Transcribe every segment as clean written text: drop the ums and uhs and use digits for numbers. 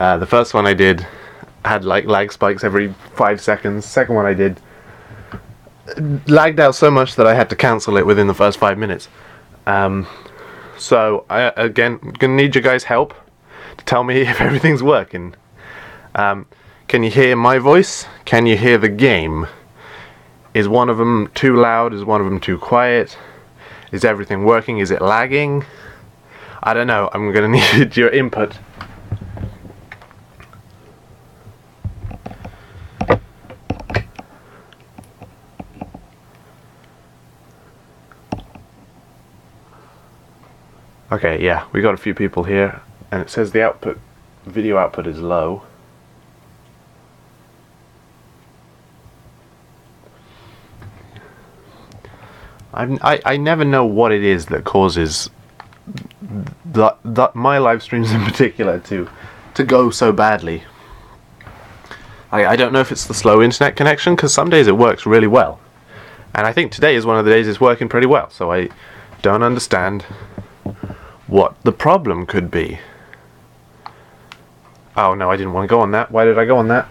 The first one I did had like lag spikes every 5 seconds. Second one I did lagged out so much that I had to cancel it within the first 5 minutes. So I again gonna need your guys' help to tell me if everything's working. Can you hear my voice? Can you hear the game? Is one of them too loud? Is one of them too quiet? Is everything working? Is it lagging? I don't know. I'm gonna need your input. Okay, yeah, we got a few people here, and it says the video output is low. I never know what it is that causes my live streams in particular to go so badly. I don't know if it's the slow internet connection, because some days it works really well, and I think today is one of the days it's working pretty well, so I don't understand what the problem could be. Oh no, I didn't want to go on that. Why did I go on that?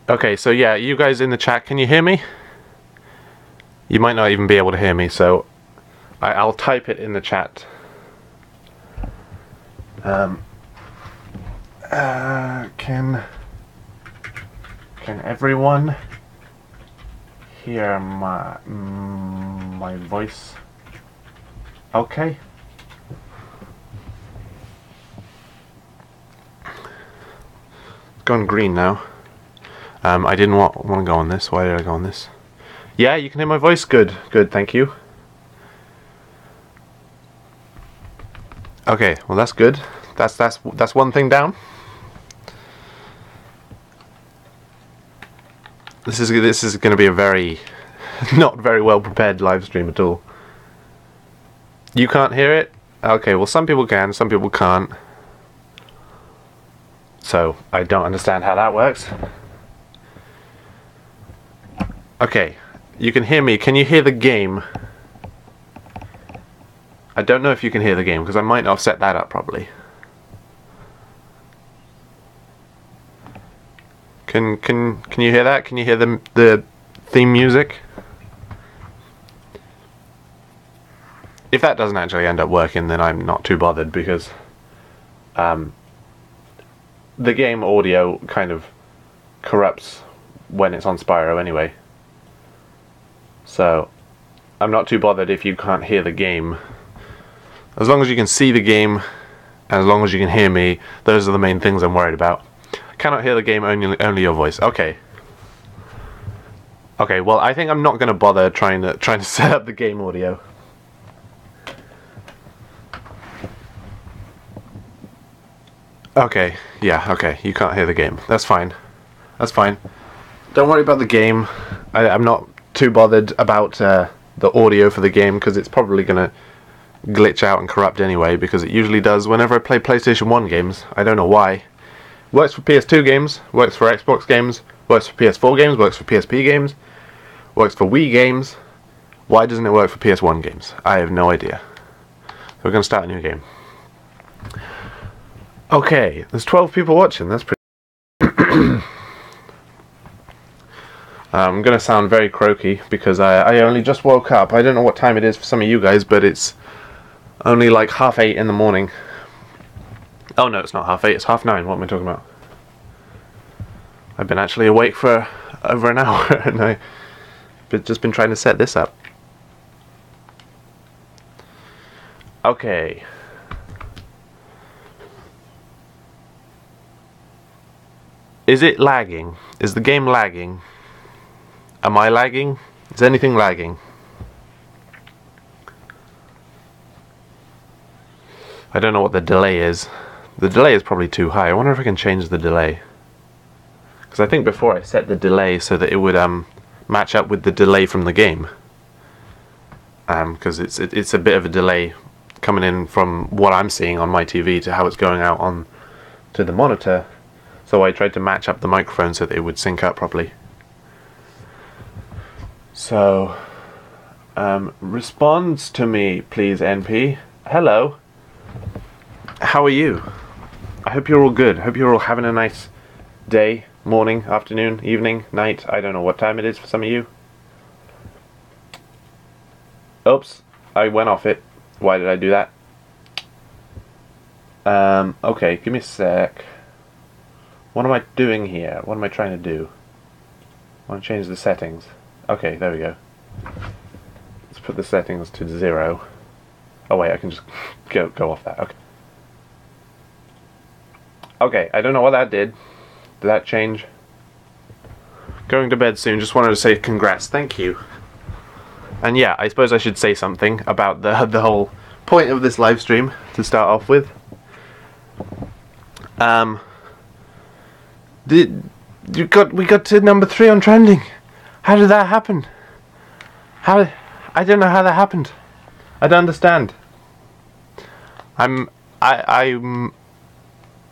Okay, so yeah, you guys in the chat, can you hear me? You might not even be able to hear me, so I'll type it in the chat. Can everyone hear my voice? Okay. It's gone green now. I didn't want to go on this. Why did I go on this? Yeah, you can hear my voice. Good, thank you. Okay, well that's good. That's one thing down. This is going to be a very not very well prepared live stream at all. You can't hear it? Okay, well some people can, some people can't. So, I don't understand how that works. Okay, you can hear me. Can you hear the game? I don't know if you can hear the game, because I might not have set that up properly. Can you hear that? Can you hear the theme music? If that doesn't actually end up working, then I'm not too bothered, because the game audio kind of corrupts when it's on Spyro anyway. So I'm not too bothered if you can't hear the game. As long as you can see the game, and as long as you can hear me, those are the main things I'm worried about. Cannot hear the game, only your voice. Okay. Okay, well I think I'm not going to bother trying to set up the game audio. Okay, yeah, okay, you can't hear the game. That's fine. That's fine. Don't worry about the game. I'm not too bothered about the audio for the game, because it's probably going to glitch out and corrupt anyway, because it usually does whenever I play PlayStation 1 games. I don't know why. Works for PS2 games, works for Xbox games, works for PS4 games, works for PSP games, works for Wii games. Why doesn't it work for PS1 games? I have no idea. So we're going to start a new game. Okay, there's 12 people watching, that's pretty... I'm going to sound very croaky, because I only just woke up. I don't know what time it is for some of you guys, but it's only like 8:30 in the morning. Oh no, it's not 8:30, it's 9:30. What am I talking about? I've been actually awake for over an hour, and I've just been trying to set this up. Okay. Is it lagging? Is the game lagging? Am I lagging? Is anything lagging? I don't know what the delay is. The delay is probably too high. I wonder if I can change the delay. Because I think before I set the delay so that it would match up with the delay from the game. Because it's a bit of a delay coming in from what I'm seeing on my TV to how it's going out on to the monitor. So I tried to match up the microphone so that it would sync up properly. So, respond to me, please, NP. Hello. How are you? I hope you're all good. I hope you're all having a nice day, morning, afternoon, evening, night. I don't know what time it is for some of you. Oops, I went off it. Why did I do that? Okay, give me a sec. What am I doing here? What am I trying to do? I want to change the settings. Okay, there we go. Let's put the settings to 0. Oh wait, I can just go off that. Okay. Okay, I don't know what that did. Did that change? Going to bed soon. Just wanted to say congrats. Thank you. And yeah, I suppose I should say something about the whole point of this live stream to start off with. We got to number 3 on trending. How did that happen? I don't know how that happened. I don't understand. I'm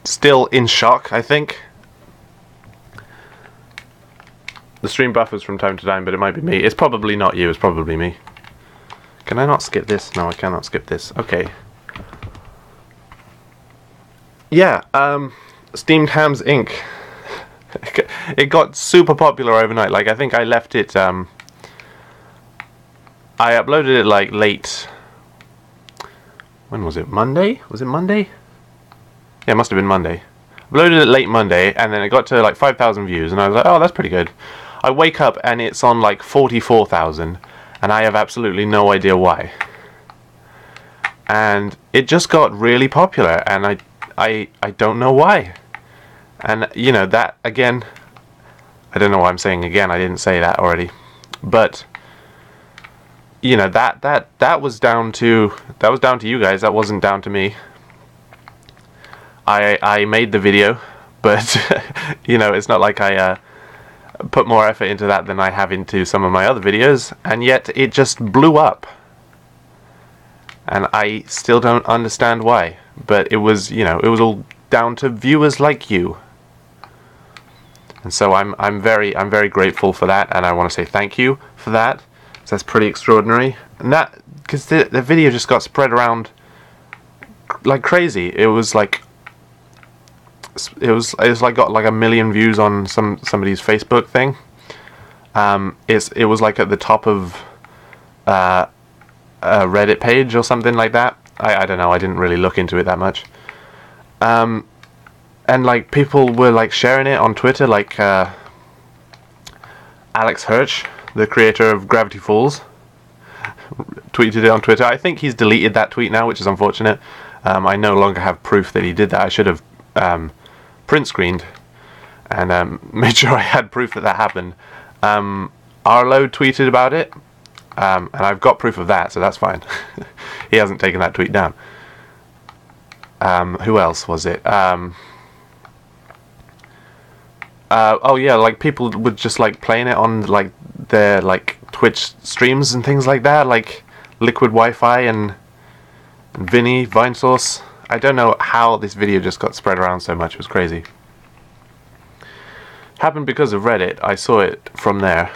still in shock, I think. The stream buffers from time to time, but it might be me. It's probably not you, it's probably me. Can I not skip this? No, I cannot skip this. Okay. Yeah, Steamed Hams Inc. It got super popular overnight. Like, I think I left it, I uploaded it like late. When was it? Monday? Was it Monday? Yeah, it must have been Monday. Uploaded it late Monday, and then it got to like 5,000 views, and I was like, oh, that's pretty good. I wake up and it's on like 44,000, and I have absolutely no idea why. And it just got really popular, and I don't know why. And you know, that again, I don't know why I'm saying again. I didn't say that already, but you know, that was down to you guys. That wasn't down to me. I made the video, but you know, it's not like I put more effort into that than I have into some of my other videos, and yet it just blew up. And I still don't understand why, but it was, you know, it was all down to viewers like you. And so I'm very grateful for that, and I want to say thank you for that. So that's pretty extraordinary. And that, because the video just got spread around like crazy. It was like got like 1 million views on somebody's Facebook thing. It was like at the top of a Reddit page or something like that. I don't know. I didn't really look into it that much. And like people were like sharing it on Twitter, like Alex Hirsch, the creator of Gravity Falls, tweeted it on Twitter. I think he's deleted that tweet now, which is unfortunate. I no longer have proof that he did that. I should have print screened and made sure I had proof that happened. Arlo tweeted about it, and I've got proof of that, so that's fine. He hasn't taken that tweet down. Who else was it? Oh yeah, like people were just like playing it on like their like Twitch streams and things like that, like Liquid Wi-Fi and Vinny, VineSource. I don't know how this video just got spread around so much. It was crazy. Happened because of Reddit. I saw it from there.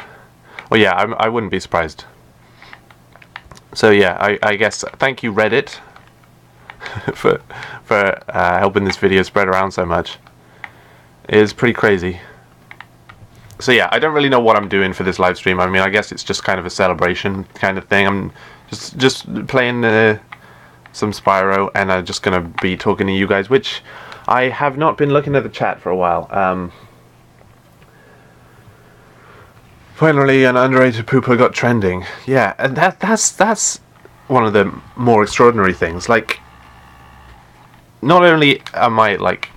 Well, yeah, I wouldn't be surprised. So yeah, I guess thank you Reddit for helping this video spread around so much. It is pretty crazy. So yeah, I don't really know what I'm doing for this live stream. I mean, I guess it's just kind of a celebration kind of thing. I'm just playing some Spyro, and I'm just gonna be talking to you guys, which I have not been looking at the chat for a while. Finally, an underrated pooper got trending. Yeah, and that's one of the more extraordinary things. Like, not only am I like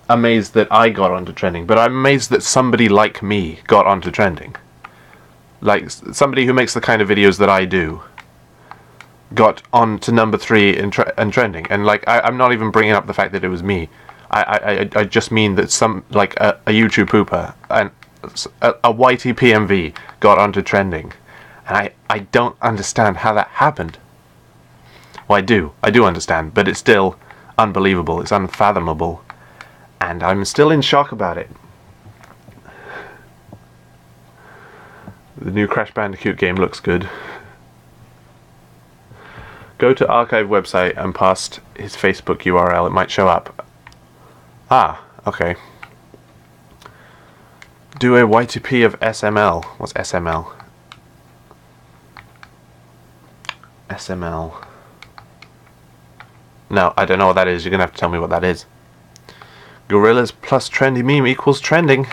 amazed that I got onto trending, but I'm amazed that somebody like me got onto trending. Like somebody who makes the kind of videos that I do got on to number 3 in trending, and like I'm not even bringing up the fact that it was me. I just mean that some like a YouTube pooper and a YTPMV got onto trending, and I don't understand how that happened. Well, I do understand, but it's still unbelievable. It's unfathomable, and I'm still in shock about it. The new Crash Bandicoot game looks good. Go to archive website and past his Facebook URL. It might show up. Ah, okay. Do a Y2P of SML. What's SML? SML. No, I don't know what that is. You're gonna have to tell me what that is. Gorillas plus trendy meme equals trending.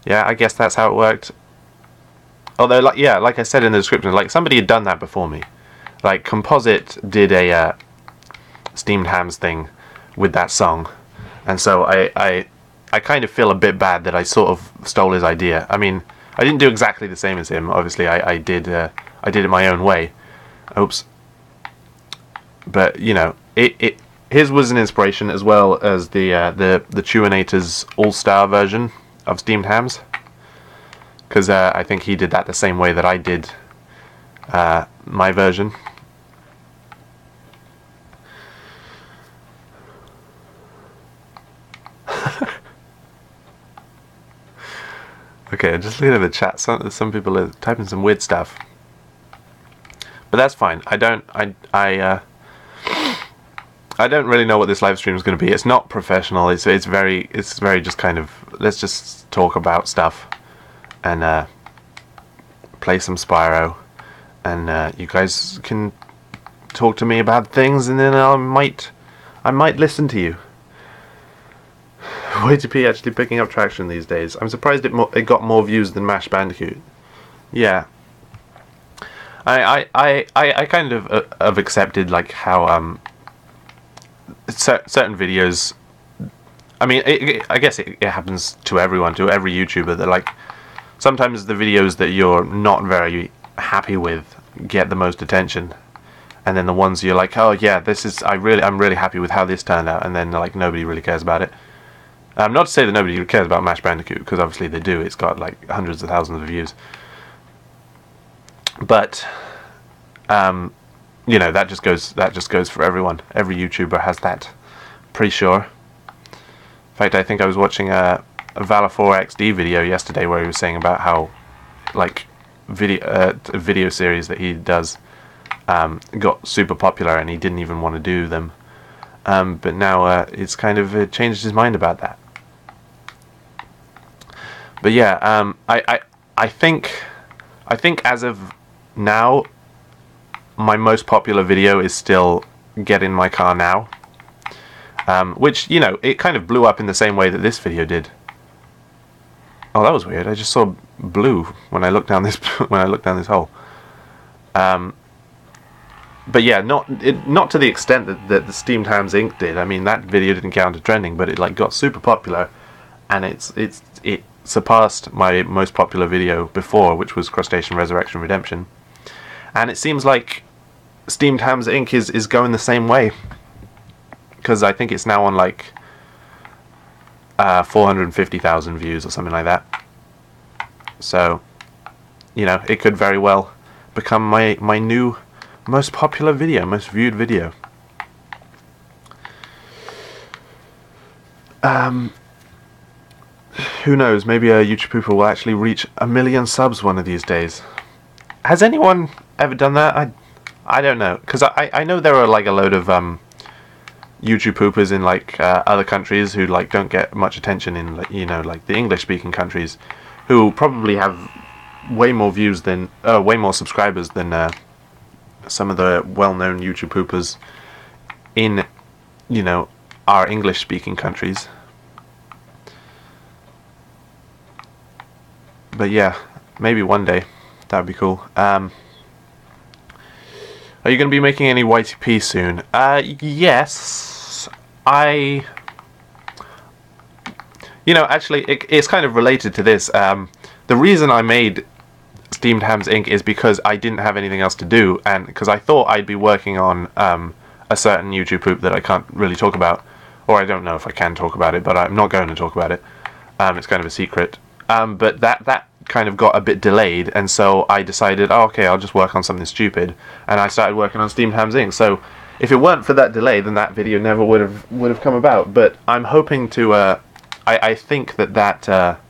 Yeah, I guess that's how it worked. Although, like, yeah, like I said in the description, like, somebody had done that before me. Like, Composite did a Steamed Hams thing with that song, and so I kind of feel a bit bad that I sort of stole his idea. I mean, I didn't do exactly the same as him. Obviously, I did it my own way. Oops. But you know, his was an inspiration as well as the Chewinator's All-Star version of Steamed Hams, because I think he did that the same way that I did my version. Okay, just looking at the chat. Some people are typing some weird stuff, but that's fine. I don't really know what this live stream is going to be. It's not professional. It's very just kind of, let's just talk about stuff and play some Spyro, and you guys can talk to me about things, and then I might listen to you. Y2P actually picking up traction these days. I'm surprised it got more views than Mash Bandicoot. Yeah. I kind of have accepted, like, how certain videos, I mean, I guess it happens to everyone, to every YouTuber, that, like, sometimes the videos that you're not very happy with get the most attention, and then the ones you're like, oh yeah, I'm really happy with how this turned out, and then, like, nobody really cares about it. Not to say that nobody cares about Mash Bandicoot, because obviously they do. It's got like hundreds of thousands of views. But you know, that just goes for everyone. Every YouTuber has that, pretty sure. In fact, I think I was watching a Valor 4 XD video yesterday where he was saying about how, like, video series that he does got super popular and he didn't even want to do them. But now it's kind of changed his mind about that. But yeah, I think as of now, my most popular video is still Get In My Car Now, which, you know, it kind of blew up in the same way that this video did. Oh, that was weird. I just saw blue when I looked down this hole. But yeah, not to the extent that the Steamed Hams Inc. did. I mean, that video didn't count as trending, but it, like, got super popular, and it surpassed my most popular video before, which was Crustacean Resurrection Redemption. And it seems like Steamed Hams Inc. is going the same way, because I think it's now on like 450,000 views or something like that. So, you know, it could very well become my new most popular video, most viewed video. Who knows, maybe a YouTube Pooper will actually reach 1 million subs one of these days. Has anyone ever done that? I don't know, because I know there are like a load of YouTube Poopers in like other countries who like don't get much attention in, like, you know, like the English speaking countries, who probably have way more views than way more subscribers than some of the well-known YouTube Poopers in, you know, our English speaking countries. But yeah, maybe one day. That would be cool. Are you going to be making any Y2P soon? Yes. You know, actually, it's kind of related to this. The reason I made Steamed Hams Inc. is because I didn't have anything else to do, and because I thought I'd be working on a certain YouTube poop that I can't really talk about, or I don't know if I can talk about it, but I'm not going to talk about it. It's kind of a secret. But that kind of got a bit delayed, and so I decided, oh, okay, I'll just work on something stupid, and I started working on Steamed Hams Inc. So if it weren't for that delay, then that video never would have come about. But I'm hoping to. I think that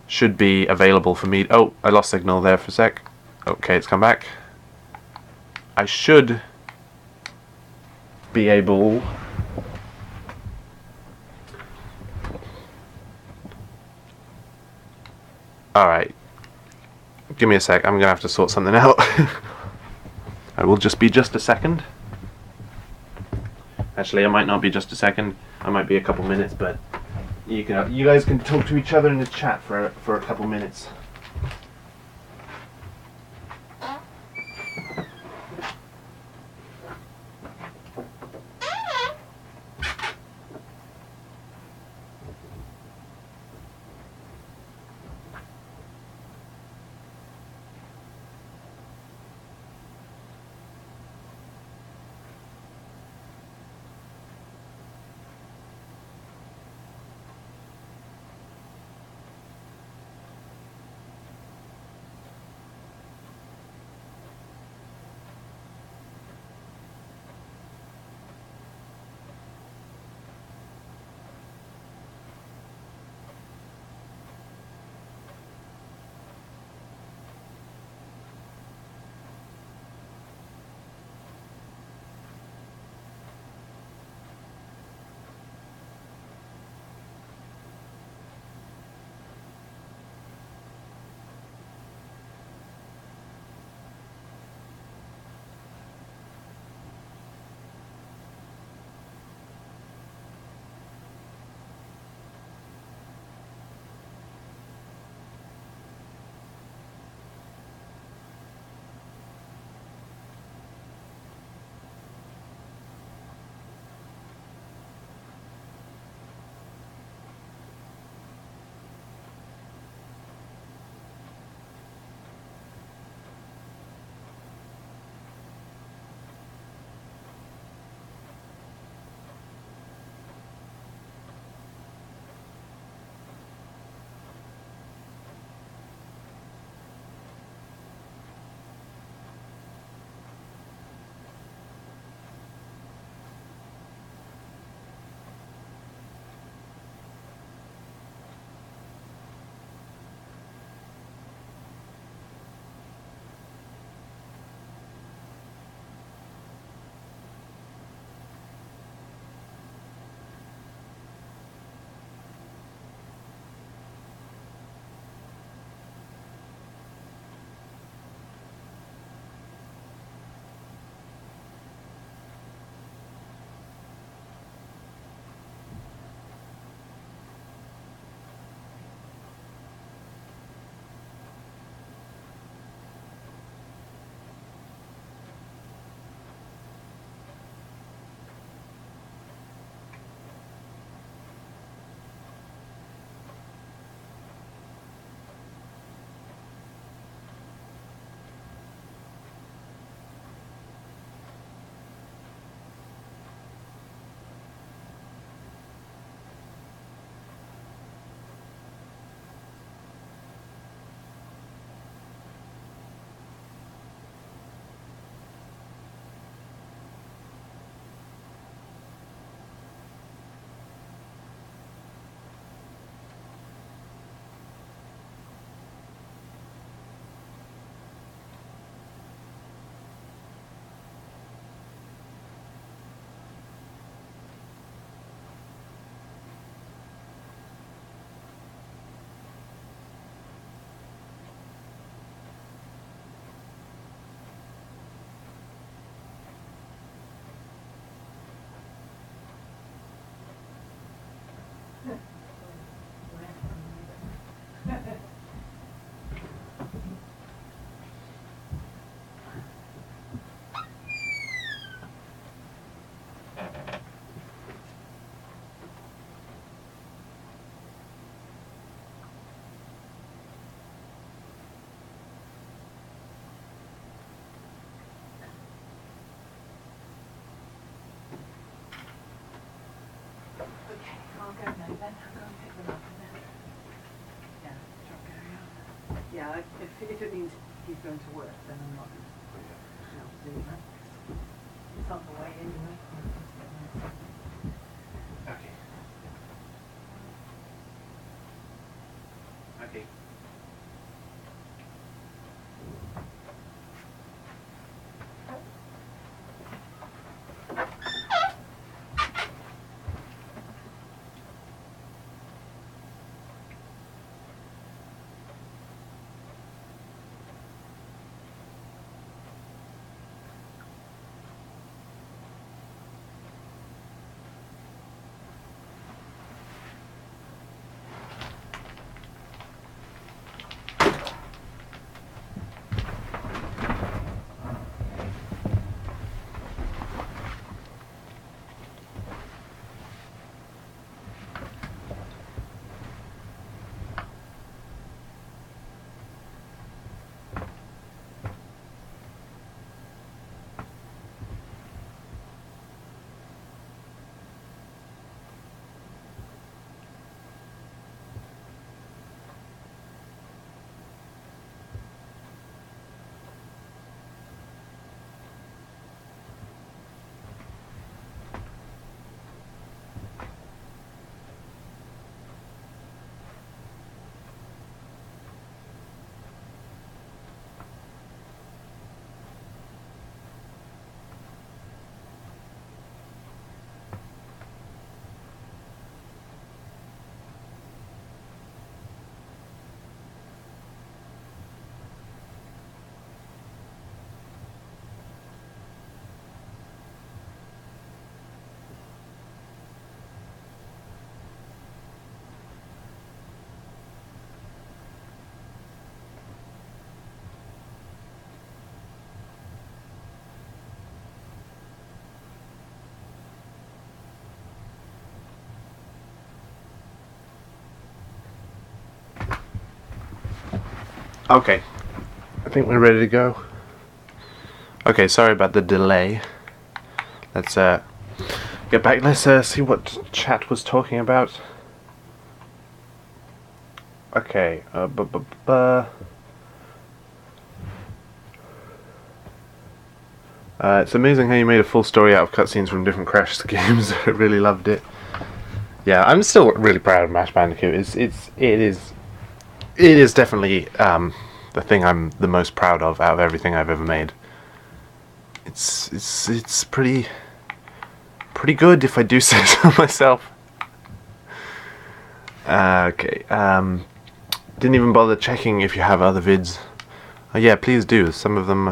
should be available for me. Oh, I lost signal there for a sec. Okay, it's come back. I should be able Alright. Give me a sec, I'm gonna have to sort something out. I will just be just a second. Actually, it might not be just a second. I might be a couple minutes, but you guys can talk to each other in the chat for a couple minutes. Yeah, if it means he's going to work, then I'm not going to do that. It's on the way anyway. Okay. Okay. Okay, I think we're ready to go. Okay, sorry about the delay. Let's get back. Let's see what chat was talking about. Okay, it's amazing how you made a full story out of cutscenes from different Crash games. I really loved it. Yeah, I'm still really proud of Crash Bandicoot. It is definitely the thing I'm the most proud of out of everything I've ever made. It's pretty good, if I do say so myself. Okay, didn't even bother checking if you have other vids. Yeah, please do. Some of them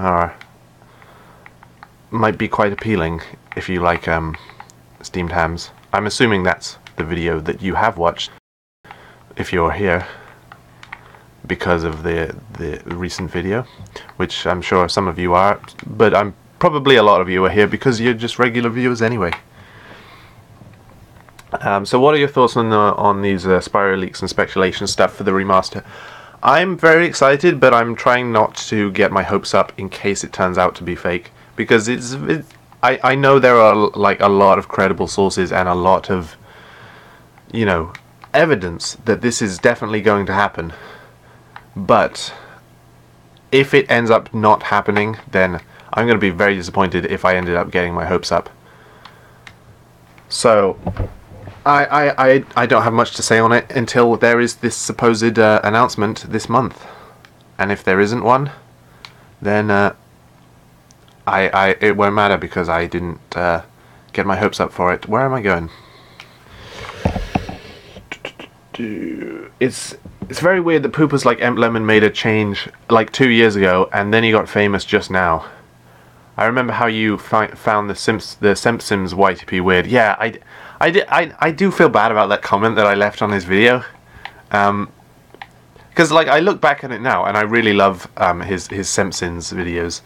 might be quite appealing if you like steamed hams. I'm assuming that's the video that you have watched if you're here because of the recent video, which I'm sure some of you are, but probably a lot of you are here because you're just regular viewers anyway. So what are your thoughts on these Spyro leaks and speculation stuff for the remaster? I'm very excited, but I'm trying not to get my hopes up in case it turns out to be fake, because I know there are like a lot of credible sources and a lot of, you know, evidence that this is definitely going to happen. But if it ends up not happening, then I'm going to be very disappointed if I ended up getting my hopes up. So I don't have much to say on it until there is this supposed announcement this month, and if there isn't one, then it won't matter because I didn't get my hopes up for it. Where am I going? It's very weird that Pooper's like Lemon made a change like 2 years ago, and then he got famous just now. I remember how you found the Simpsons YTP weird. Yeah, I do feel bad about that comment that I left on his video, because like I look back at it now and I really love his Simpsons videos,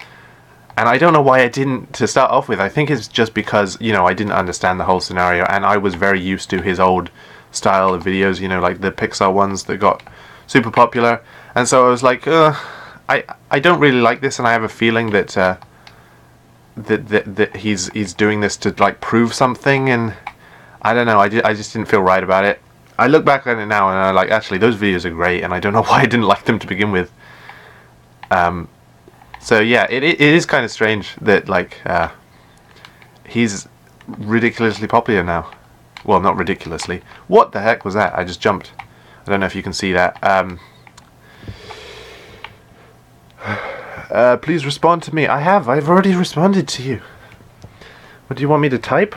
and I don't know why I didn't to start off with. I think it's just because, you know, I didn't understand the whole scenario, and I was very used to his old style of videos, you know, like the Pixar ones that got super popular, and so I was like, I don't really like this, and I have a feeling that that he's doing this to like prove something, and I don't know, I just didn't feel right about it. I look back at it now and I'm like, actually those videos are great, and I don't know why I didn't like them to begin with. So yeah, it is kind of strange that like he's ridiculously popular now. Well, not ridiculously. What the heck was that? I just jumped. I don't know if you can see that. Please respond to me. I've already responded to you. What do you want me to type?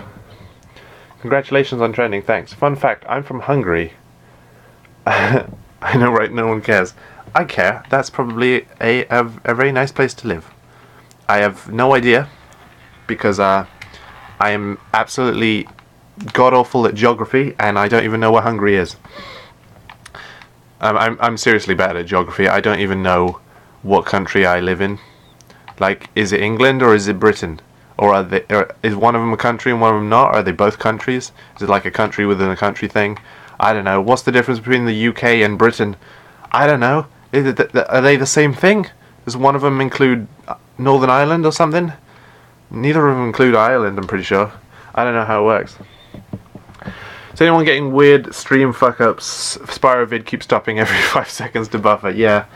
Congratulations on trending, thanks. Fun fact, I'm from Hungary. I know, right? No one cares. I care. That's probably a very nice place to live. I have no idea, because I am absolutely god-awful at geography, and I don't even know where Hungary is. I'm seriously bad at geography. I don't even know what country I live in. Like, is it England or is it Britain? Or is one of them a country and one of them not? Are they both countries? Is it like a country within a country thing? I don't know. What's the difference between the UK and Britain? I don't know. Are they the same thing? Does one of them include Northern Ireland or something? Neither of them include Ireland, I'm pretty sure. I don't know how it works. Is anyone getting weird stream fuck-ups? Spyro vid keeps stopping every 5 seconds to buffer. Yeah.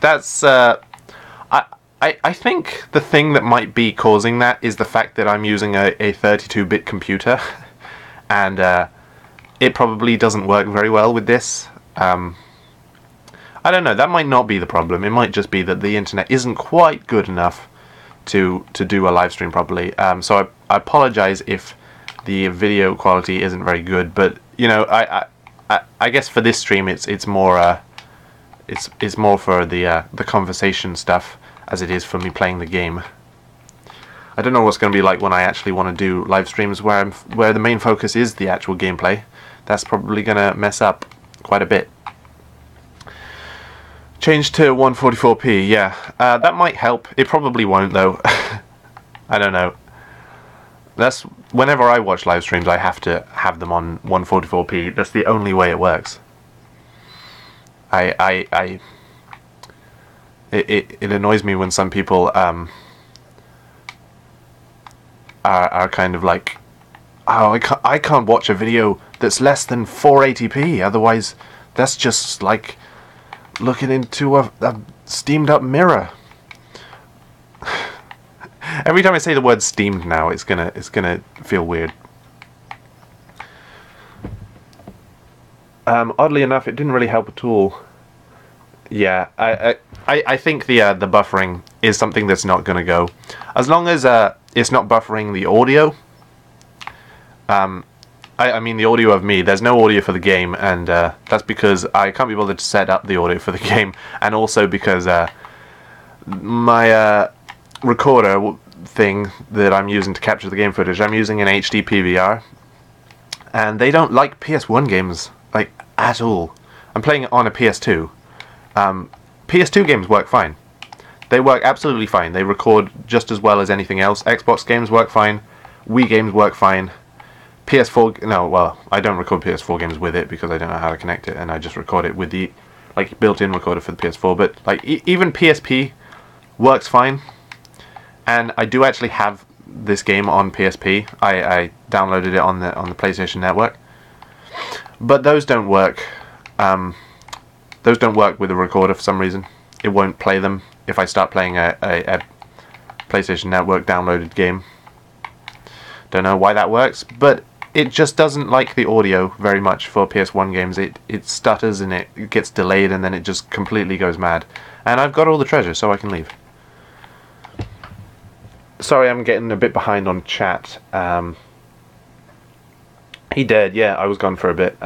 That's, I think the thing that might be causing that is the fact that I'm using a 32-bit computer, and it probably doesn't work very well with this. I don't know, that might not be the problem. It might just be that the internet isn't quite good enough to do a live stream properly. So I apologize if the video quality isn't very good, but you know, I guess for this stream it's more it's more for the conversation stuff as it is for me playing the game. I don't know what's going to be like when I actually want to do live streams where the main focus is the actual gameplay. That's probably going to mess up quite a bit. Change to 144p, yeah. That might help. It probably won't though. I don't know. That's whenever I watch live streams, I have to have them on 144p. That's the only way it works. It annoys me when some people are kind of like, oh, I can't watch a video that's less than 480p, otherwise that's just like looking into a steamed up mirror. Every time I say the word steamed now, it's gonna feel weird. Oddly enough, it didn't really help at all. Yeah, I think the buffering is something that's not gonna go, as long as it's not buffering the audio. I mean the audio of me. There's no audio for the game, and that's because I can't be bothered to set up the audio for the game, and also because my recorder thing that I'm using to capture the game footage, I'm using an HD PVR, and they don't like PS1 games like at all. I'm playing it on a PS2. PS2 games work fine. They work absolutely fine. They record just as well as anything else. Xbox games work fine. Wii games work fine. PS4, no, well, I don't record PS4 games with it because I don't know how to connect it, and I just record it with the like built-in recorder for the PS4. But like even PSP works fine, and I do actually have this game on PSP. I downloaded it on the PlayStation Network, but those don't work. Those don't work with a recorder for some reason. It won't play them if I start playing a PlayStation Network downloaded game. Don't know why that works, but it just doesn't like the audio very much for PS1 games. It stutters and it gets delayed, and then it just completely goes mad. And I've got all the treasure, so I can leave. Sorry, I'm getting a bit behind on chat. He did, yeah, I was gone for a bit.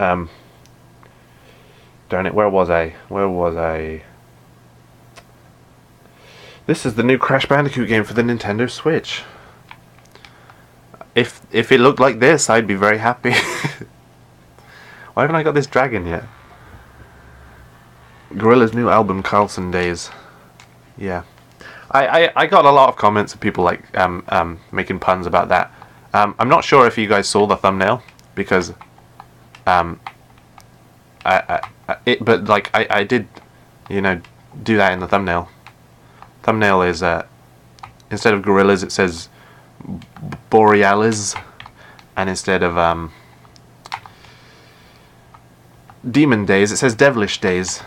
Darn it, where was I? This is the new Crash Bandicoot game for the Nintendo Switch. If it looked like this, I'd be very happy. Why haven't I got this dragon yet? Gorilla's new album, Carlson Days. Yeah. I got a lot of comments of people like making puns about that. I'm not sure if you guys saw the thumbnail, because but like I did, you know, do that in the thumbnail. Thumbnail is instead of gorillas it says Borealis, and instead of Demon Days it says Devilish Days.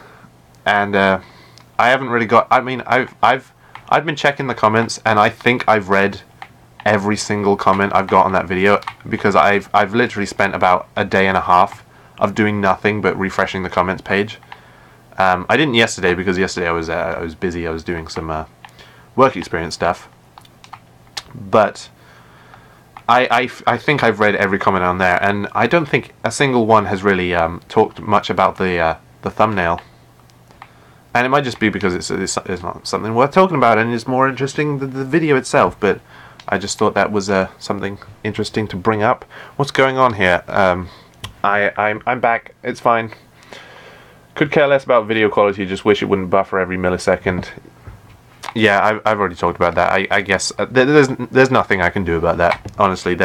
And I haven't really got, I mean, I've been checking the comments, and I think I've read every single comment I've got on that video, because I've literally spent about a day and a half of doing nothing but refreshing the comments page. I didn't yesterday, because yesterday I was busy. I was doing some work experience stuff. But I think I've read every comment on there, and I don't think a single one has really talked much about the thumbnail. And it might just be because it's not something worth talking about, and it's more interesting than the video itself. But I just thought that was something interesting to bring up. What's going on here? I'm back. It's fine. Could care less about video quality. Just wish it wouldn't buffer every millisecond. Yeah, I've already talked about that. I guess there's nothing I can do about that. Honestly,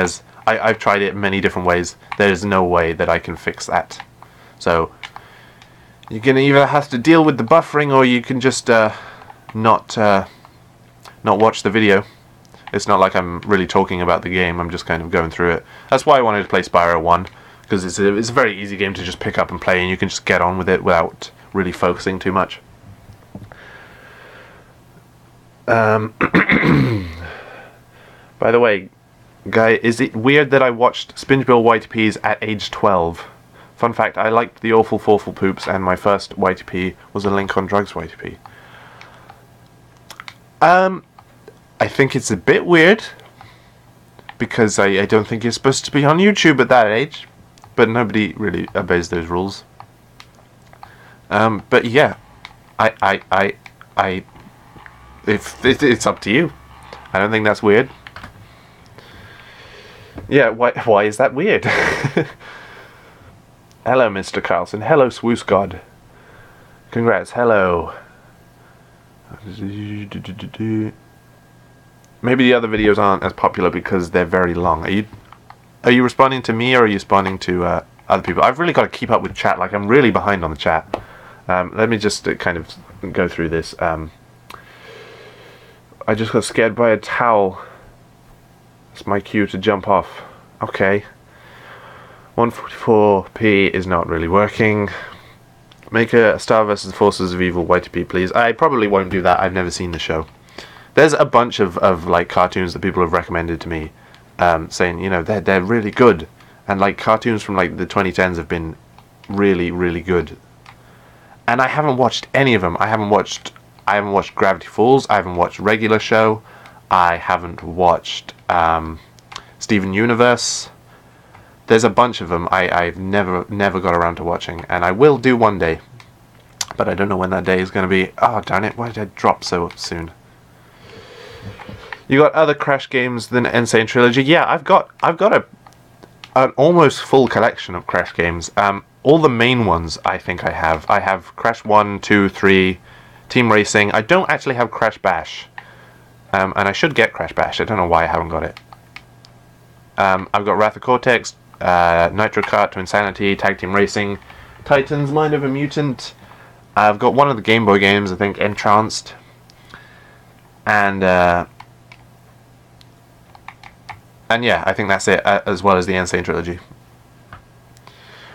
I've tried it many different ways. There's no way that I can fix that. So you're gonna either have to deal with the buffering, or you can just not watch the video. It's not like I'm really talking about the game. I'm just kind of going through it. That's why I wanted to play Spyro 1, because it's a very easy game to just pick up and play, and you can just get on with it without really focusing too much. By the way, guy, is it weird that I watched Spinchbill Y2Ps at age 12? Fun fact, I liked the Awful Fawful Poops, and my first Y2P was a Link on Drugs Y2P. I think it's a bit weird, because I don't think you're supposed to be on YouTube at that age, but nobody really obeys those rules. But yeah, if it's up to you. I don't think that's weird. Yeah, why is that weird? Hello, Mr. Carlson. Hello, Swoos God. Congrats. Hello. Maybe the other videos aren't as popular because they're very long. Are you responding to me, or are you responding to other people? I've really got to keep up with chat. Like, I'm really behind on the chat. Let me just kind of go through this. I just got scared by a towel. It's my cue to jump off. Okay. 144p is not really working. Make a Star vs. Forces of Evil Y2P, please. I probably won't do that. I've never seen the show. There's a bunch of like cartoons that people have recommended to me, saying, you know, they're really good, and like cartoons from like the 2010s have been really, really good. And I haven't watched any of them. I haven't watched Gravity Falls. I haven't watched Regular Show. I haven't watched Steven Universe. There's a bunch of them I've never got around to watching, and I will do one day, but I don't know when that day is going to be. Oh darn it! Why did I drop so soon? You got other Crash games than Insane Trilogy? Yeah, I've got an almost full collection of Crash games. All the main ones I think I have. I have Crash 1, 2, 3, Team Racing. I don't actually have Crash Bash, and I should get Crash Bash. I don't know why I haven't got it. I've got Wrath of Cortex, Nitro Kart to Insanity, Tag Team Racing, Titans, Mind of a Mutant. I've got one of the Game Boy games, I think, Entranced, and yeah, I think that's it, as well as the Insane Trilogy.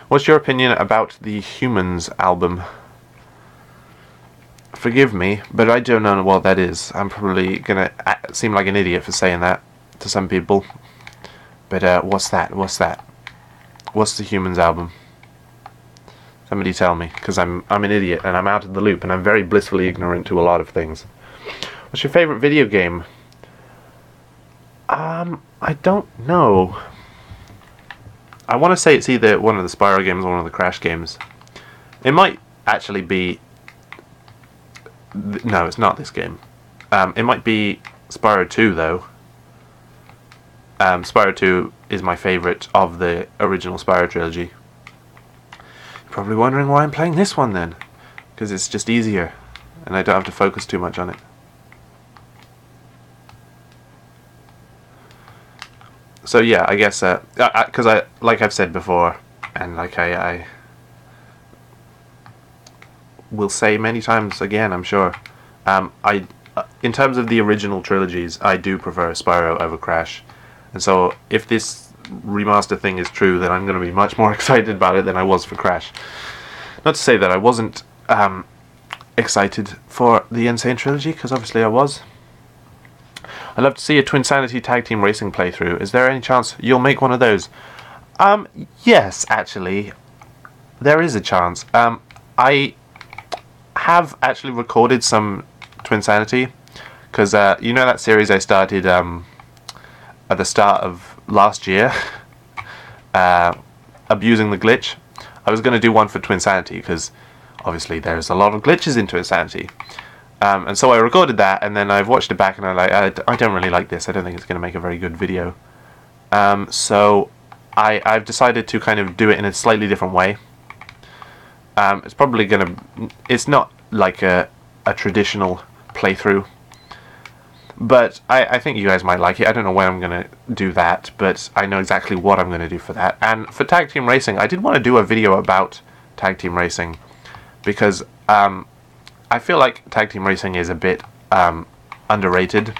What's your opinion about the Humans album? Forgive me, but I don't know what that is. I'm probably gonna seem like an idiot for saying that to some people. But what's that? What's that? What's the Humans album? Somebody tell me, because I'm an idiot and I'm out of the loop and I'm very blissfully ignorant to a lot of things. What's your favorite video game? I don't know. I want to say it's either one of the Spyro games or one of the Crash games. It might actually be... No, it's not this game. It might be Spyro 2, though. Spyro 2 is my favourite of the original Spyro trilogy. You're probably wondering why I'm playing this one, then. Because it's just easier, and I don't have to focus too much on it. So yeah, I guess because I like I've said before, and like I will say many times again, I'm sure. In terms of the original trilogies, I do prefer Spyro over Crash, and so if this remaster thing is true, then I'm going to be much more excited about it than I was for Crash. Not to say that I wasn't excited for the Insane Trilogy, because obviously I was. I'd love to see a Twinsanity Tag Team Racing playthrough. Is there any chance you'll make one of those? Yes, actually. There is a chance. I have actually recorded some Twinsanity, because you know that series I started at the start of last year, Abusing the Glitch? I was going to do one for Twinsanity, because obviously there's a lot of glitches in Twinsanity. And so I recorded that, and then I've watched it back, and I'm like, I don't really like this. I don't think it's going to make a very good video. So I've decided to kind of do it in a slightly different way. It's probably going to... It's not like a traditional playthrough. But I think you guys might like it. I don't know when I'm going to do that, but I know exactly what I'm going to do for that. And for Tag Team Racing, I did want to do a video about Tag Team Racing, because... I feel like Tag Team Racing is a bit underrated.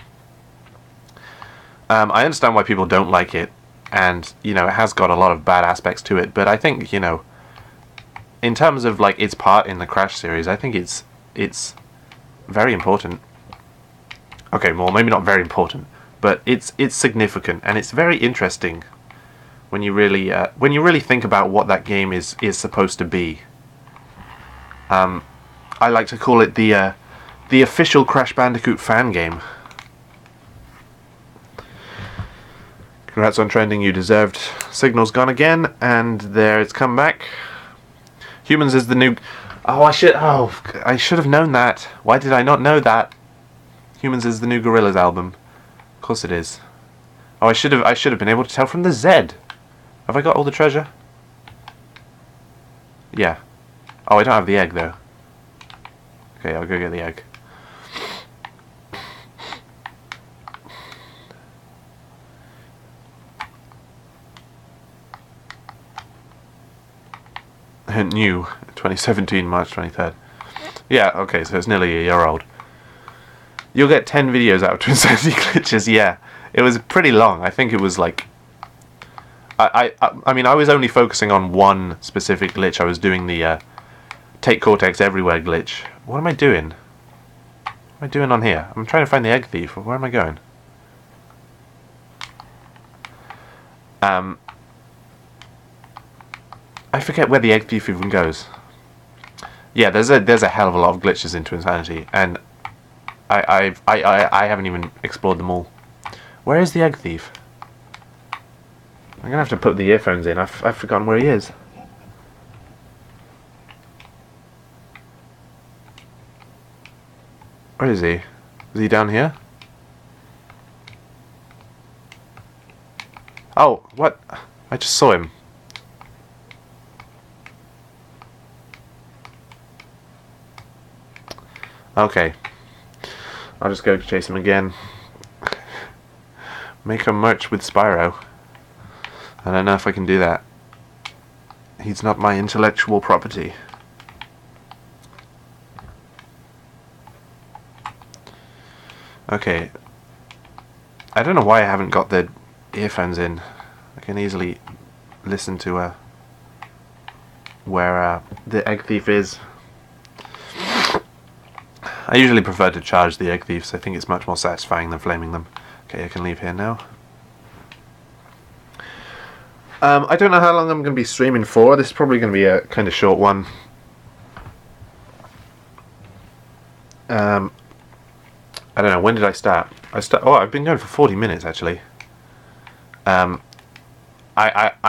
I understand why people don't like it, and you know, it has got a lot of bad aspects to it, but I think, you know, in terms of like its part in the Crash series, I think it's very important. Okay, well, maybe not very important, but it's significant, and it's very interesting when you really think about what that game is supposed to be. I like to call it the official Crash Bandicoot fan game. Congrats on trending, you deserved. Signal's gone again, and there it's come back. Humans is the new... I should have known that. Why did I not know that? Humans is the new Gorillaz album. Of course it is. Oh, I should have been able to tell from the Z. Have I got all the treasure? Yeah. Oh, I don't have the egg though. Okay, I'll go get the egg. New, 2017, March 23rd. Yeah, okay, so it's nearly a year old. You'll get 10 videos out of Twinsanity glitches. Yeah, it was pretty long. I think it was like. I mean, I was only focusing on one specific glitch. I was doing the take Cortex everywhere glitch. What am I doing? What am I doing on here? I'm trying to find the egg thief. Where am I going? I forget where the egg thief even goes. Yeah, there's a hell of a lot of glitches in Twinsanity, and I haven't even explored them all. Where is the egg thief? I'm gonna have to put the earphones in. I've forgotten where he is. Where is he? Is he down here? Oh, what? I just saw him. Okay. I'll just go chase him again. Make a merch with Spyro. I don't know if I can do that. He's not my intellectual property. Okay. I don't know why I haven't got the earphones in. I can easily listen to where the egg thief is. I usually prefer to charge the egg thieves. I think it's much more satisfying than flaming them. Okay, I can leave here now. I don't know how long I'm going to be streaming for. This is probably going to be a kind of short one. I don't know, when did I start? Oh, I've been going for 40 minutes actually. I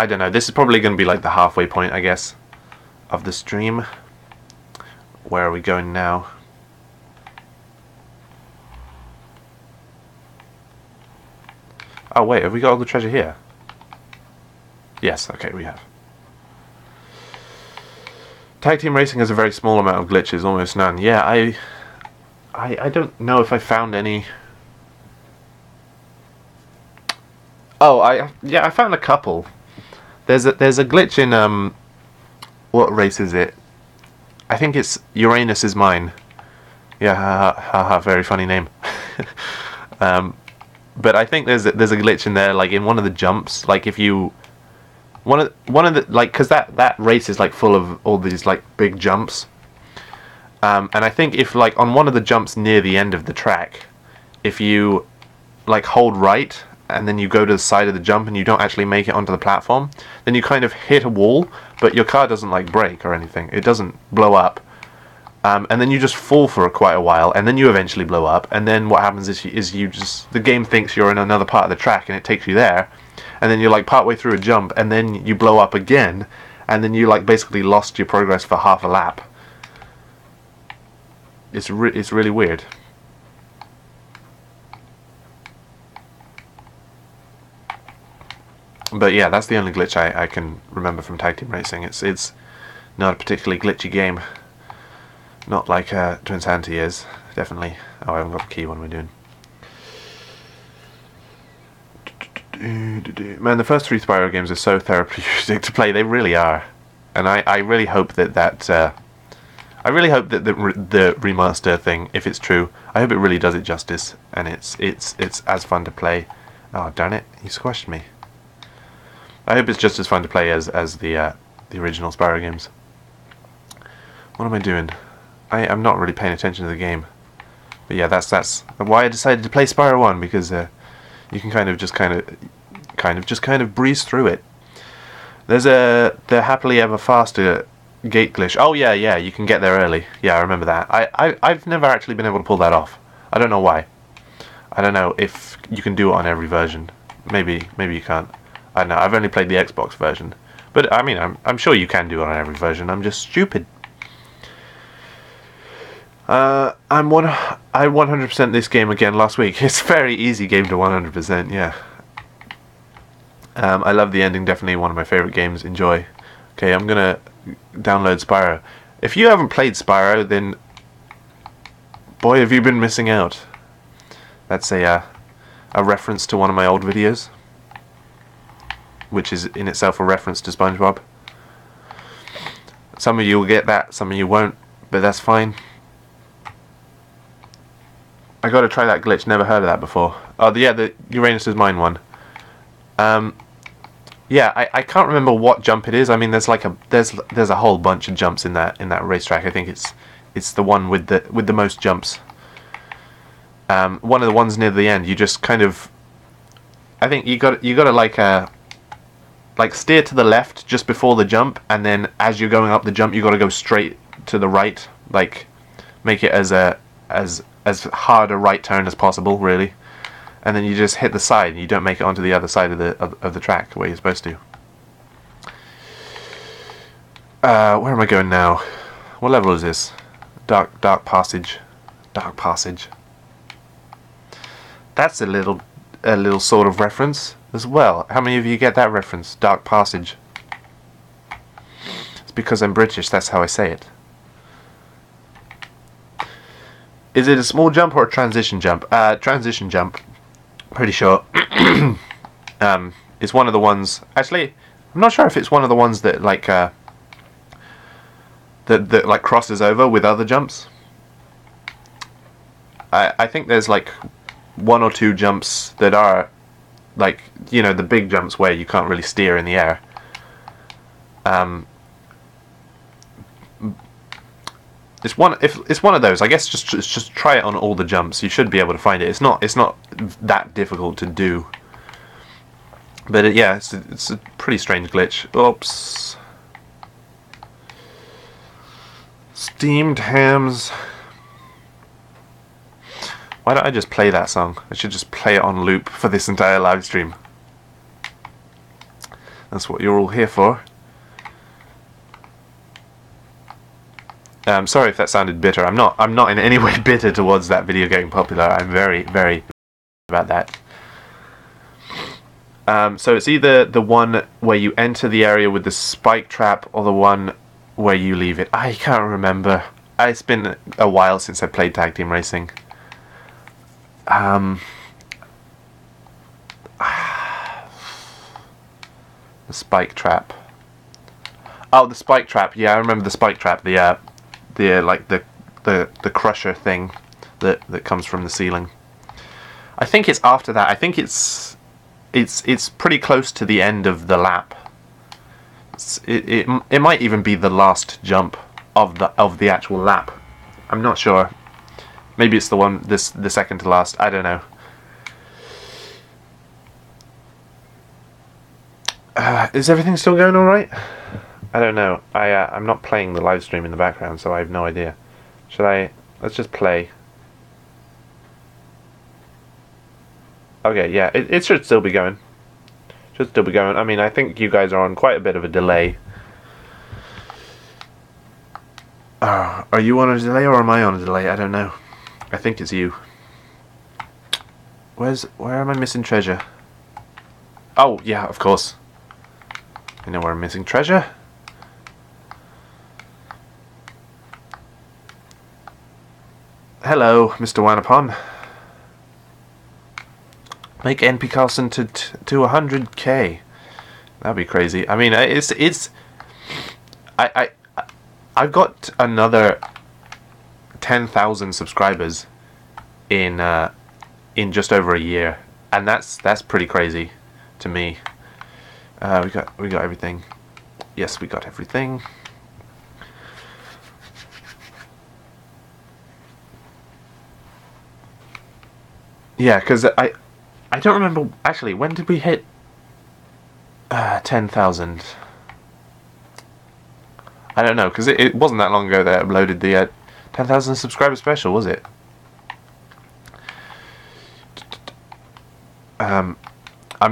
don't know, this is probably going to be like the halfway point, I guess, of the stream. Where are we going now? Oh wait, have we got all the treasure here? Yes, okay, we have. Tag team racing has a very small amount of glitches, almost none. Yeah, I don't know if I found any. Oh, I found a couple. There's a glitch in what race is it? I think it's Uranus is Mine. Yeah, haha, very funny name. But I think there's a glitch in there, like in one of the jumps, like if you one of the like, because that race is like full of all these like big jumps. And I think if like on one of the jumps near the end of the track, if you like hold right and then you go to the side of the jump and you don't actually make it onto the platform, then you kind of hit a wall, but your car doesn't like break or anything. It doesn't blow up. And then you just fall for quite a while, and then you eventually blow up, and then what happens is you just, the game thinks you're in another part of the track and it takes you there, and then you're like partway through a jump and then you blow up again, and then you like basically lost your progress for half a lap. It's really weird. But yeah, that's the only glitch I can remember from Tag Team Racing. It's not a particularly glitchy game. Not like Twinsanity is, definitely. Oh, I haven't got the key. What am I doing? Man, the first 3 Spyro games are so therapeutic to play. They really are, and I really hope that the remaster thing, if it's true, I hope it really does it justice, and it's as fun to play. Oh darn it! You squashed me. I hope it's just as fun to play as the original Spyro games. What am I doing? I'm not really paying attention to the game, but yeah, that's why I decided to play Spyro 1, because you can kind of breeze through it. There's the happily ever faster gate glitch. Oh yeah, you can get there early. Yeah, I remember that. I've never actually been able to pull that off. I don't know why. I don't know if you can do it on every version. Maybe you can't. I don't know. I've only played the Xbox version, but I mean, I'm sure you can do it on every version. I'm just stupid. I 100% this game again last week. It's a very easy game to 100%, yeah. I love the ending, definitely one of my favourite games, enjoy. Okay, I'm gonna download Spyro. If you haven't played Spyro, then boy have you been missing out. That's a reference to one of my old videos, which is in itself a reference to SpongeBob. Some of you will get that, some of you won't, but that's fine. I got to try that glitch. Never heard of that before. Oh, yeah, the Uranus is mine one. Yeah, I can't remember what jump it is. I mean, there's a whole bunch of jumps in that racetrack. I think it's the one with the most jumps. One of the ones near the end. You just kind of, I think you got to like steer to the left just before the jump, and then as you're going up the jump, you got to go straight to the right. Like, make it as hard a right turn as possible, really. And then you just hit the side, and you don't make it onto the other side of the track where you're supposed to. Where am I going now? What level is this? Dark Passage. Dark Passage. That's a little sort of reference as well. How many of you get that reference? Dark Passage. It's because I'm British. That's how I say it. Is it a small jump or a transition jump? Transition jump. Pretty sure. It's one of the ones. Actually, I'm not sure if it's one of the ones that like that like crosses over with other jumps. I think there's like one or two jumps that are like, you know, the big jumps where you can't really steer in the air. It's one of those. I guess just try it on all the jumps. You should be able to find it. It's not that difficult to do. But it's a pretty strange glitch. Oops. Steamed hams. Why don't I just play that song? I should just play it on loop for this entire live stream. That's what you're all here for. Sorry if that sounded bitter. I'm not in any way bitter towards that video getting popular. I'm very, very about that. So it's either the one where you enter the area with the spike trap or the one where you leave it. I can't remember. It's been a while since I played Tag Team Racing. The spike trap. Oh, the spike trap. Yeah, I remember the spike trap. The crusher thing that comes from the ceiling. I think it's after that. I think it's pretty close to the end of the lap. It might even be the last jump of the actual lap. I'm not sure. Maybe it's the second to last. I don't know. Is everything still going all right? I don't know. I'm not playing the live stream in the background, so I have no idea. Should I? Let's just play. Okay, yeah, it should still be going. Should still be going. I mean, I think you guys are on quite a bit of a delay. Are you on a delay or am I on a delay? I don't know. I think it's you. Where am I missing treasure? Oh, yeah, of course. I know where I'm missing treasure. Hello, Mr. Wanapon. Make NP Carlson to 100k. That'd be crazy. I mean, I've got another 10,000 subscribers in just over a year, and that's pretty crazy to me. We got everything. Yes, we got everything. Yeah, because I don't remember actually, when did we hit 10,000? I don't know, because it wasn't that long ago that I uploaded the 10,000 subscriber special, was it? I'm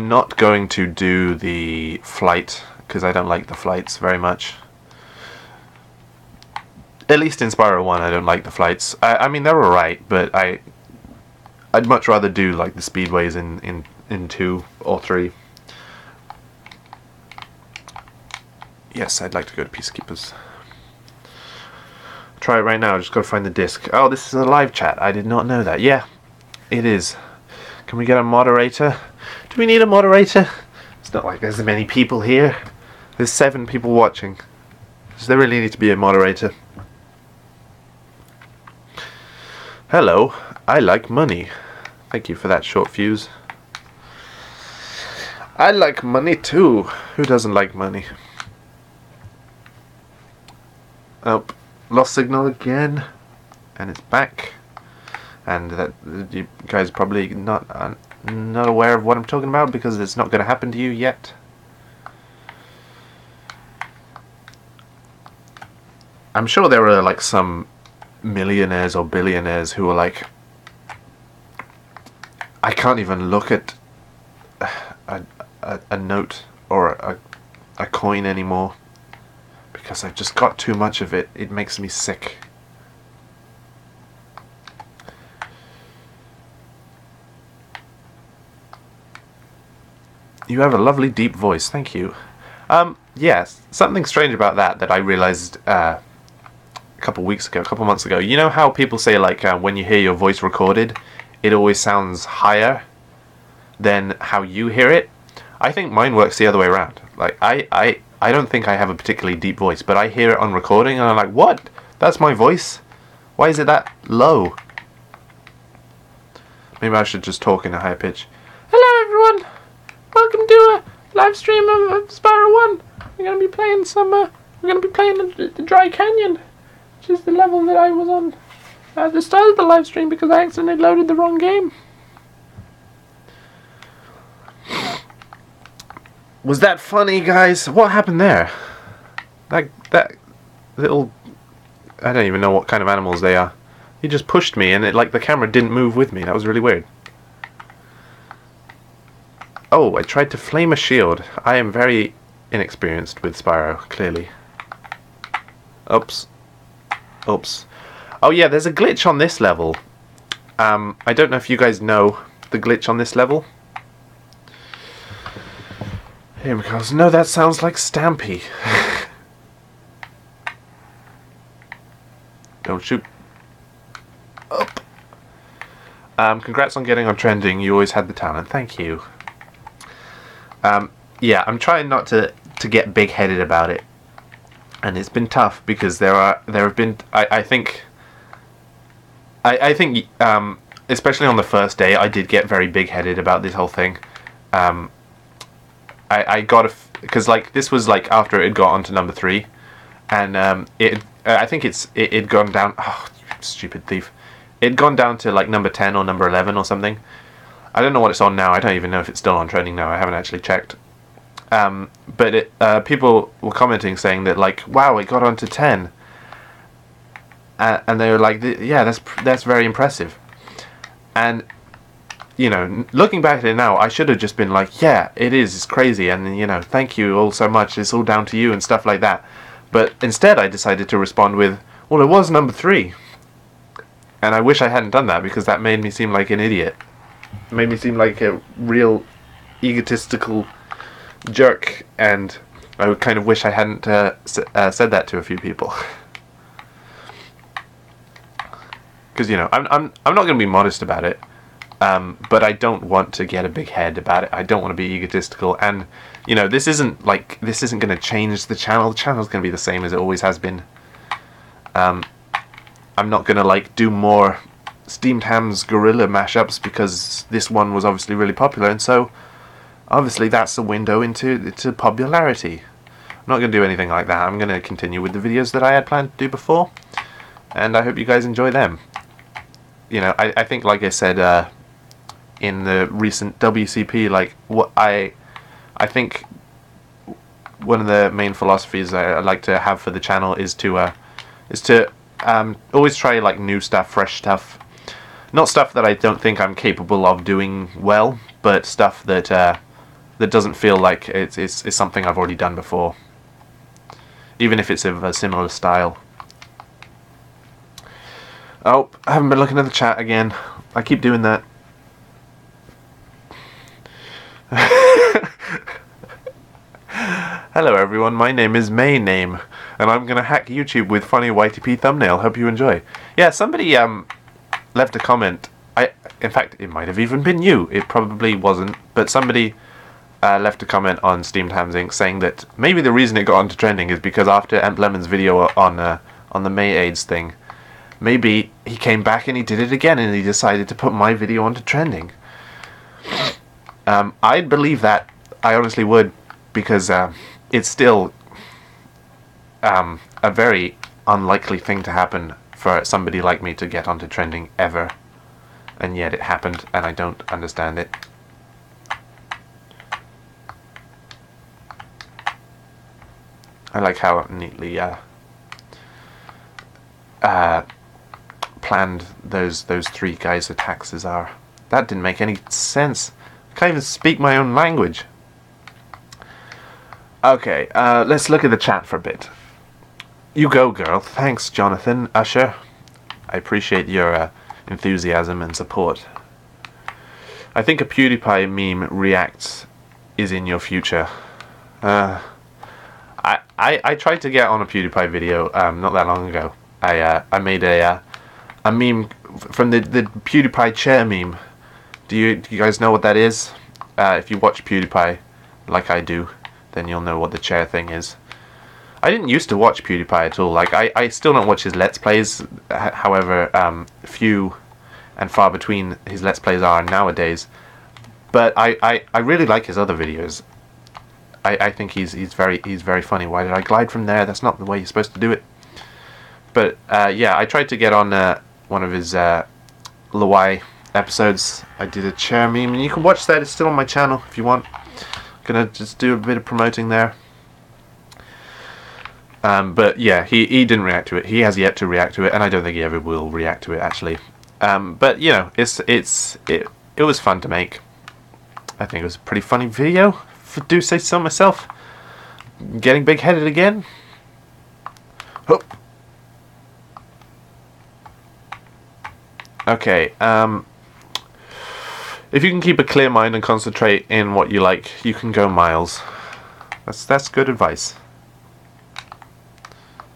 not going to do the flight because I don't like the flights very much. At least in Spyro 1 I don't like the flights. I mean, they're alright, but I'd much rather do like the speedways in 2 or 3. Yes, I'd like to go to Peacekeepers. Try it right now, just gotta find the disc. Oh, this is a live chat. I did not know that. Yeah, it is. Can we get a moderator? Do we need a moderator? It's not like there's many people here. There's 7 people watching. Does there really need to be a moderator? Hello. I like money. Thank you for that short fuse. I like money too. Who doesn't like money? Oh, lost signal again. And it's back. And that you guys are probably not aware of what I'm talking about because it's not going to happen to you yet. I'm sure there are like some millionaires or billionaires who are like, I can't even look at a note or a coin anymore because I've just got too much of it. It makes me sick. You have a lovely deep voice, thank you. Yes, something strange about that I realized a couple months ago. You know how people say like when you hear your voice recorded, it always sounds higher than how you hear it? I think mine works the other way around. Like I don't think I have a particularly deep voice, but I hear it on recording and I'm like, what? That's my voice? Why is it that low? Maybe I should just talk in a higher pitch. Hello everyone! Welcome to a live stream of Spyro 1. We're gonna be playing the Dry Canyon, which is the level that I was on at the start of the live stream because I accidentally loaded the wrong game. Was that funny, guys? What happened there? That little... I don't even know what kind of animals they are. He just pushed me and the camera didn't move with me. That was really weird. Oh, I tried to flame a shield. I am very inexperienced with Spyro, clearly. Oops. Oops. Oh yeah, there's a glitch on this level. I don't know if you guys know the glitch on this level. Here we go. No, that sounds like Stampy. Don't shoot. Up. Congrats on getting on trending. You always had the talent. Thank you. Yeah, I'm trying not to get big-headed about it, and it's been tough because there have been I think especially on the first day I did get very big-headed about this whole thing. I got because like this was like after it had got onto number 3, and I think it'd gone down. Oh, stupid thief! It'd gone down to like number 10 or number 11 or something. I don't know what it's on now. I don't even know if it's still on trending now. I haven't actually checked. But people were commenting saying that like, wow, it got onto 10, and they were like, yeah, that's very impressive. And you know, looking back at it now, I should have just been like, yeah, it is. It's crazy, and you know, thank you all so much. It's all down to you and stuff like that. But instead, I decided to respond with, well, it was number 3, and I wish I hadn't done that because that made me seem like an idiot. It made me seem like a real egotistical jerk, and I would kind of wish I hadn't said that to a few people. Because you know, I'm not going to be modest about it, but I don't want to get a big head about it. I don't want to be egotistical, and you know, this isn't going to change the channel. The channel's going to be the same as it always has been. I'm not going to like do more Steamed Ham's Gorilla mashups because this one was obviously really popular, and so obviously that's a window into popularity. I'm not going to do anything like that. I'm going to continue with the videos that I had planned to do before, and I hope you guys enjoy them. You know, I think, like I said in the recent WCP, like what I think one of the main philosophies I like to have for the channel is to always try like new stuff, fresh stuff. Not stuff that I don't think I'm capable of doing well, but stuff that that doesn't feel like it's something I've already done before, even if it's of a similar style. Oh, I haven't been looking at the chat again. I keep doing that. Hello everyone, my name is Mayname, and I'm gonna hack YouTube with funny YTP thumbnail. Hope you enjoy. Yeah, somebody left a comment. In fact, it might have even been you. It probably wasn't, but somebody left a comment on Steamed Hams Inc. saying that maybe the reason it got onto trending is because after Emp Lemon's video on the May AIDS thing, maybe he came back and he did it again and he decided to put my video onto trending. I'd believe that. I honestly would, because it's still a very unlikely thing to happen for somebody like me to get onto trending ever, and yet it happened, and I don't understand it. I like how neatly planned those three guys' attacks are. That didn't make any sense. I can't even speak my own language. Okay, let's look at the chat for a bit. You go, girl. Thanks, Jonathan Usher. I appreciate your enthusiasm and support. I think a PewDiePie meme reacts is in your future. I tried to get on a PewDiePie video not that long ago. I made a meme from the PewDiePie chair meme. Do you guys know what that is? If you watch PewDiePie like I do, then you'll know what the chair thing is. I didn't used to watch PewDiePie at all. Like I still don't watch his Let's Plays. However, few and far between his Let's Plays are nowadays. But I really like his other videos. I think he's very funny. Why did I glide from there? That's not the way you're supposed to do it. But yeah, I tried to get on one of his Lawai episodes. I did a chair meme, and you can watch that. It's still on my channel if you want. Gonna just do a bit of promoting there. But yeah, he didn't react to it. He has yet to react to it, and I don't think he ever will react to it actually. But you know, it was fun to make. I think it was a pretty funny video. Do say so myself. Getting big-headed again. Oh. Okay. If you can keep a clear mind and concentrate in what you like, you can go miles. That's good advice.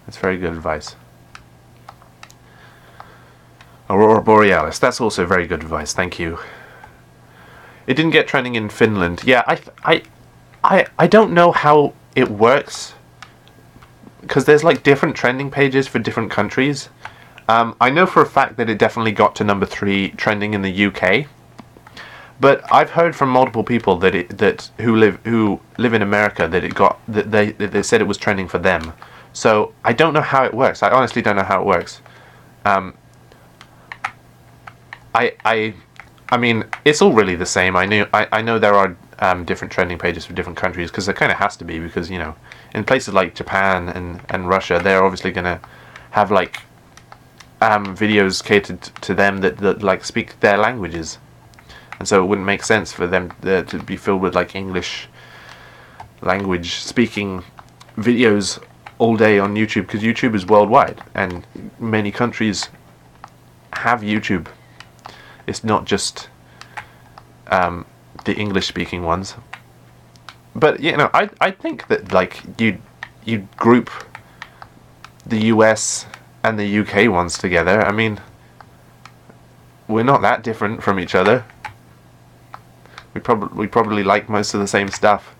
That's very good advice. Aurora Borealis. That's also very good advice. Thank you. It didn't get trending in Finland. Yeah, I don't know how it works, because there's like different trending pages for different countries. I know for a fact that it definitely got to number 3 trending in the UK, but I've heard from multiple people that who live in America that they said it was trending for them. So I don't know how it works. I honestly don't know how it works. I mean, it's all really the same. I know there are different trending pages for different countries, because there kind of has to be, because, you know, in places like Japan and Russia, they're obviously going to have like videos catered to them that like speak their languages, and so it wouldn't make sense for them to be filled with like English language speaking videos all day on YouTube, because YouTube is worldwide and many countries have YouTube. It's not just the English-speaking ones. But you know, I think that like you'd group the US and the UK ones together. I mean, we're not that different from each other. We probably like most of the same stuff.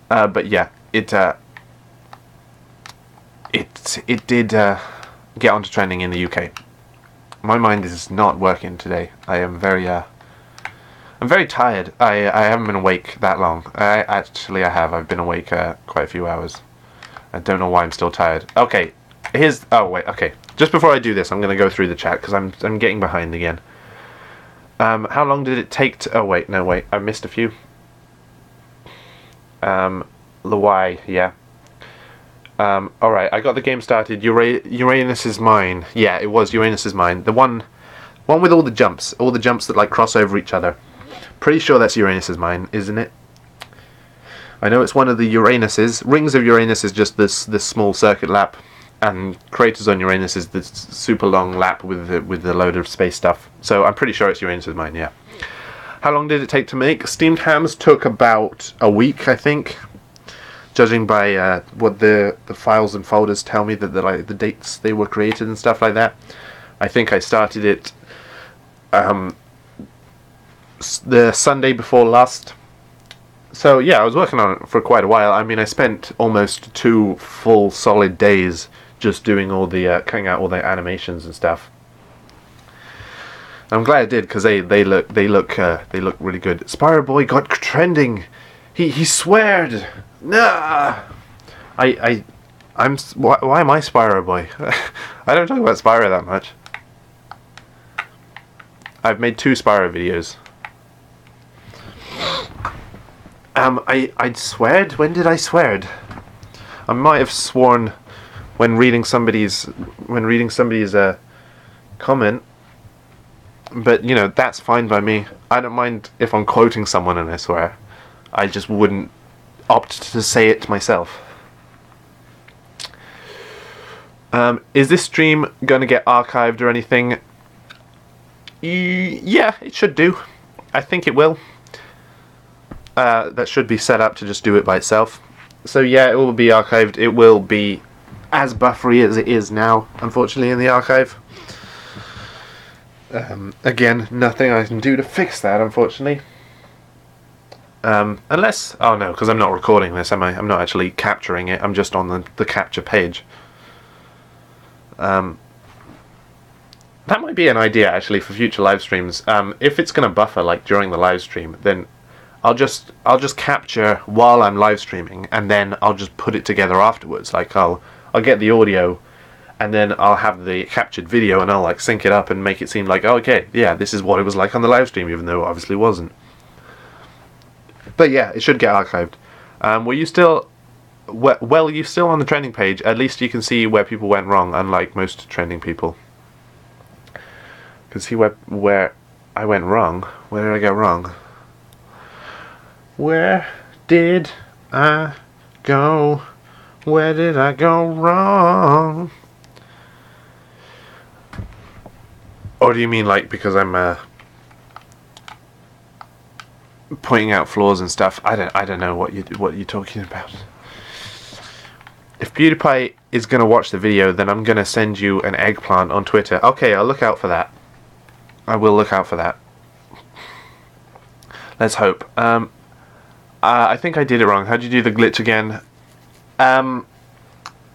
But yeah, it did get onto trending in the UK. My mind is not working today. I'm very tired. I haven't been awake that long. I have. I've been awake quite a few hours. I don't know why I'm still tired. Okay, okay. Just before I do this, I'm going to go through the chat, because I'm getting behind again. How long did it take to... Oh, wait, no, wait. I missed a few. Lawai, yeah. Alright, I got the game started. Uranus is mine. Yeah, it was Uranus is mine. The one with all the jumps that like cross over each other. Pretty sure that's Uranus is mine, isn't it? I know it's one of the Uranuses. Rings of Uranus is just this small circuit lap, and Craters on Uranus is this super long lap with the load of space stuff. So I'm pretty sure it's Uranus is mine, yeah. How long did it take to make? Steamed Hams took about a week, I think. Judging by what the files and folders tell me, that the dates they were created and stuff like that. I think I started it the Sunday before last, So yeah, I was working on it for quite a while. I mean, I spent almost 2 full solid days just doing all the cutting out all the animations and stuff. I'm glad I did, because they look really good. Spyro Boy got trending. He sweared. Nah. Why am I Spyro Boy? I don't talk about Spyro that much. I've made 2 Spyro videos. I sweared? When did I sweared? I might have sworn when reading somebody's comment, but you know, that's fine by me. I don't mind if I'm quoting someone and I swear. I just wouldn't opt to say it myself. Is this stream going to get archived or anything? Yeah, it should do. I think it will. That should be set up to just do it by itself. So yeah, it will be archived. It will be as buffery as it is now, unfortunately, in the archive. Again, nothing I can do to fix that, unfortunately. Unless... Oh no, because I'm not recording this, am I? I'm not actually capturing it. I'm just on the capture page. That might be an idea, actually, for future live streams. If it's going to buffer, like, during the live stream, then I'll just capture while I'm live streaming, and then I'll just put it together afterwards. Like, I'll get the audio, and then I'll have the captured video, and I'll, like, sync it up and make it seem like, oh, okay, yeah, this is what it was like on the live stream, even though it obviously wasn't. But yeah, it should get archived. Were you still... Well, you're still on the trending page. At least you can see where people went wrong, unlike most trending people. Can see where I went wrong. Where did I go wrong? Where did I go? Where did I go wrong? Or do you mean like because I'm pointing out flaws and stuff? I don't know what you're talking about. If PewDiePie is going to watch the video, then I'm going to send you an eggplant on Twitter. Okay, I'll look out for that. I will look out for that. Let's hope. I think I did it wrong. How'd you do the glitch again?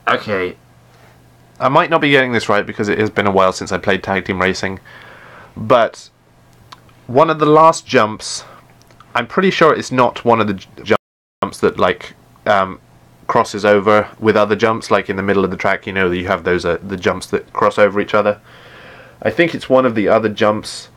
Okay. I might not be getting this right because it has been a while since I played Tag Team Racing. But one of the last jumps, I'm pretty sure it's not one of the jumps that, like, crosses over with other jumps, like in the middle of the track, you know, that you have those the jumps that cross over each other. I think it's one of the other jumps.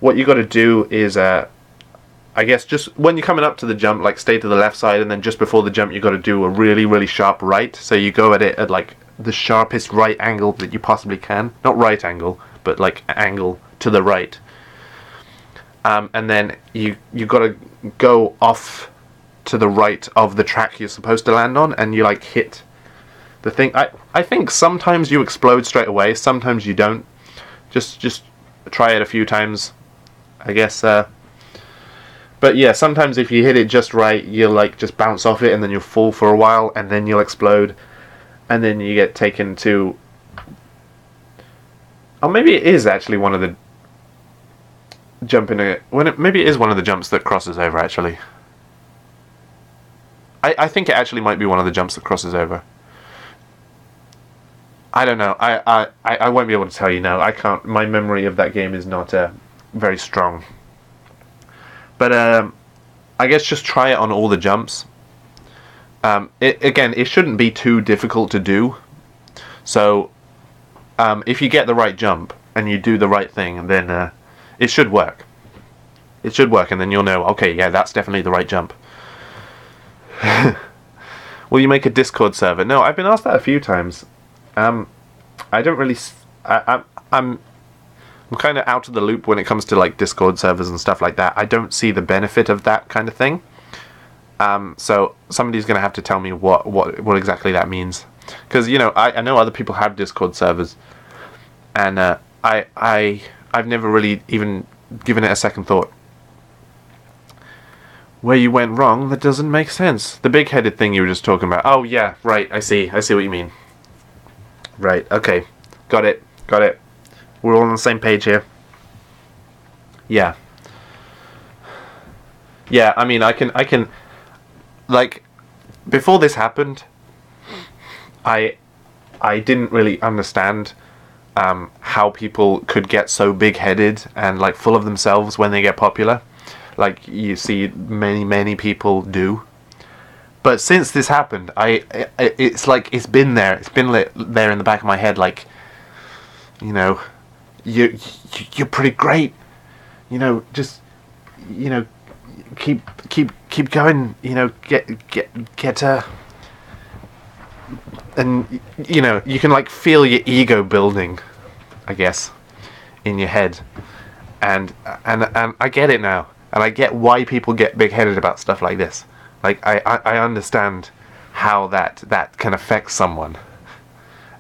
What you got to do is I guess just when you're coming up to the jump, like, stay to the left side, and then just before the jump you got to do a really, really sharp right. So you go at it at, like, the sharpest right angle that you possibly can. Not right angle, but like angle to the right. And then you got to go off to the right of the track you're supposed to land on, and you, like, hit the thing. I think sometimes you explode straight away, sometimes you don't. Just try it a few times, I guess. But yeah, sometimes if you hit it just right, you'll, like, just bounce off it, and then you'll fall for a while, and then you'll explode, and then you get taken to... Oh, maybe it is actually one of the maybe it is one of the jumps that crosses over, actually. I think it actually might be one of the jumps that crosses over. I don't know. I won't be able to tell you now. I can't. My memory of that game is not very strong. But I guess just try it on all the jumps. Again, it shouldn't be too difficult to do. So if you get the right jump and you do the right thing, then it should work. It should work, and then you'll know, okay, yeah, that's definitely the right jump. Will you make a Discord server? No, I've been asked that a few times. I don't really... I'm kind of out of the loop when it comes to, like, Discord servers and stuff like that. I don't see the benefit of that kind of thing. So somebody's going to have to tell me what exactly that means. Because, you know, I know other people have Discord servers, and I've never really even given it a second thought. Where you went wrong, that doesn't make sense. The big-headed thing you were just talking about. Oh, yeah, right, I see what you mean. Right, okay. Got it. We're all on the same page here. Yeah. Yeah, I mean, I can like, before this happened, I didn't really understand how people could get so big-headed and like full of themselves when they get popular, like you see many people do. But since this happened, it's like it's been there. It's been there in the back of my head, like, you know, you're pretty great. You know, just, you know, keep going. You know, get and you know, you can like feel your ego building, I guess, in your head, and I get it now, and I get why people get big-headed about stuff like this. Like I understand how that can affect someone,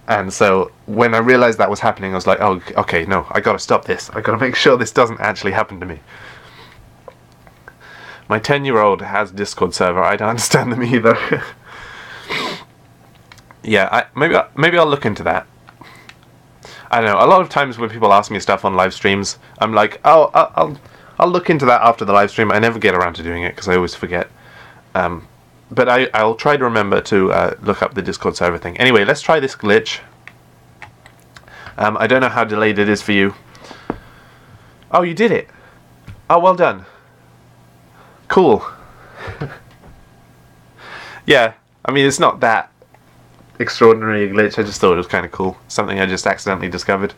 and so when I realized that was happening, I was like, oh, okay, no, I gotta stop this. I gotta make sure this doesn't actually happen to me. My 10-year-old has Discord server. I don't understand them either. Yeah, maybe I'll look into that. I don't know. A lot of times when people ask me stuff on live streams, I'm like, oh, I'll look into that after the live stream. I never get around to doing it because I always forget. But I'll try to remember to look up the Discord server thing. Anyway, let's try this glitch. I don't know how delayed it is for you. Oh, you did it. Oh, well done. Cool. Yeah, I mean, it's not that extraordinary glitch. I just thought it was kind of cool. Something I just accidentally discovered.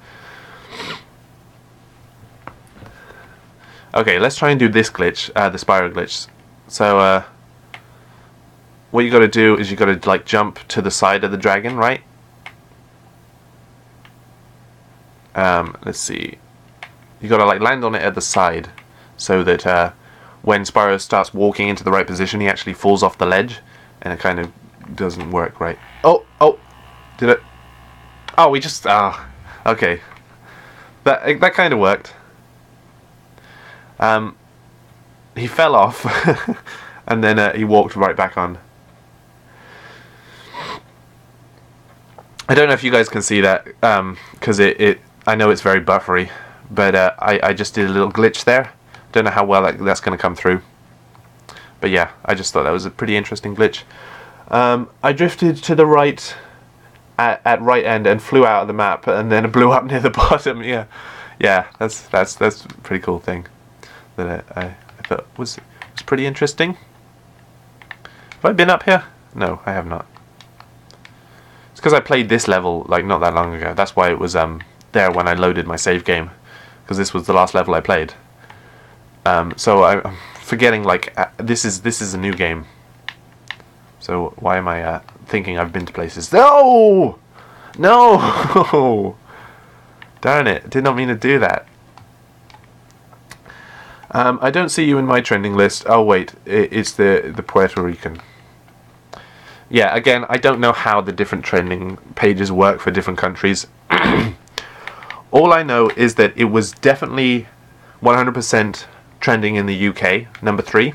Okay, let's try and do this glitch, the Spyro glitch. So, what you got to do is you got to like jump to the side of the dragon, right? Let's see. You got to like land on it at the side, so that when Spyro starts walking into the right position, he actually falls off the ledge, and it kind of doesn't work right. Oh, did it? Oh, we just okay. That kind of worked. He fell off, and then he walked right back on. I don't know if you guys can see that, because I know it's very buffery, but I just did a little glitch there. Don't know how well that's going to come through. But yeah, I just thought that was a pretty interesting glitch. I drifted to the right at right end and flew out of the map, and then blew up near the bottom. Yeah, that's a pretty cool thing that I thought was pretty interesting. Have I been up here? No, I have not. It's because I played this level like not that long ago. That's why it was there when I loaded my save game, because this was the last level I played. So I'm forgetting like this is a new game. So why am I thinking I've been to places? No! Darn it! Did not mean to do that. I don't see you in my trending list. Oh wait, it's the Puerto Rican. Yeah, again, I don't know how the different trending pages work for different countries. All I know is that it was definitely 100% trending in the UK, number 3.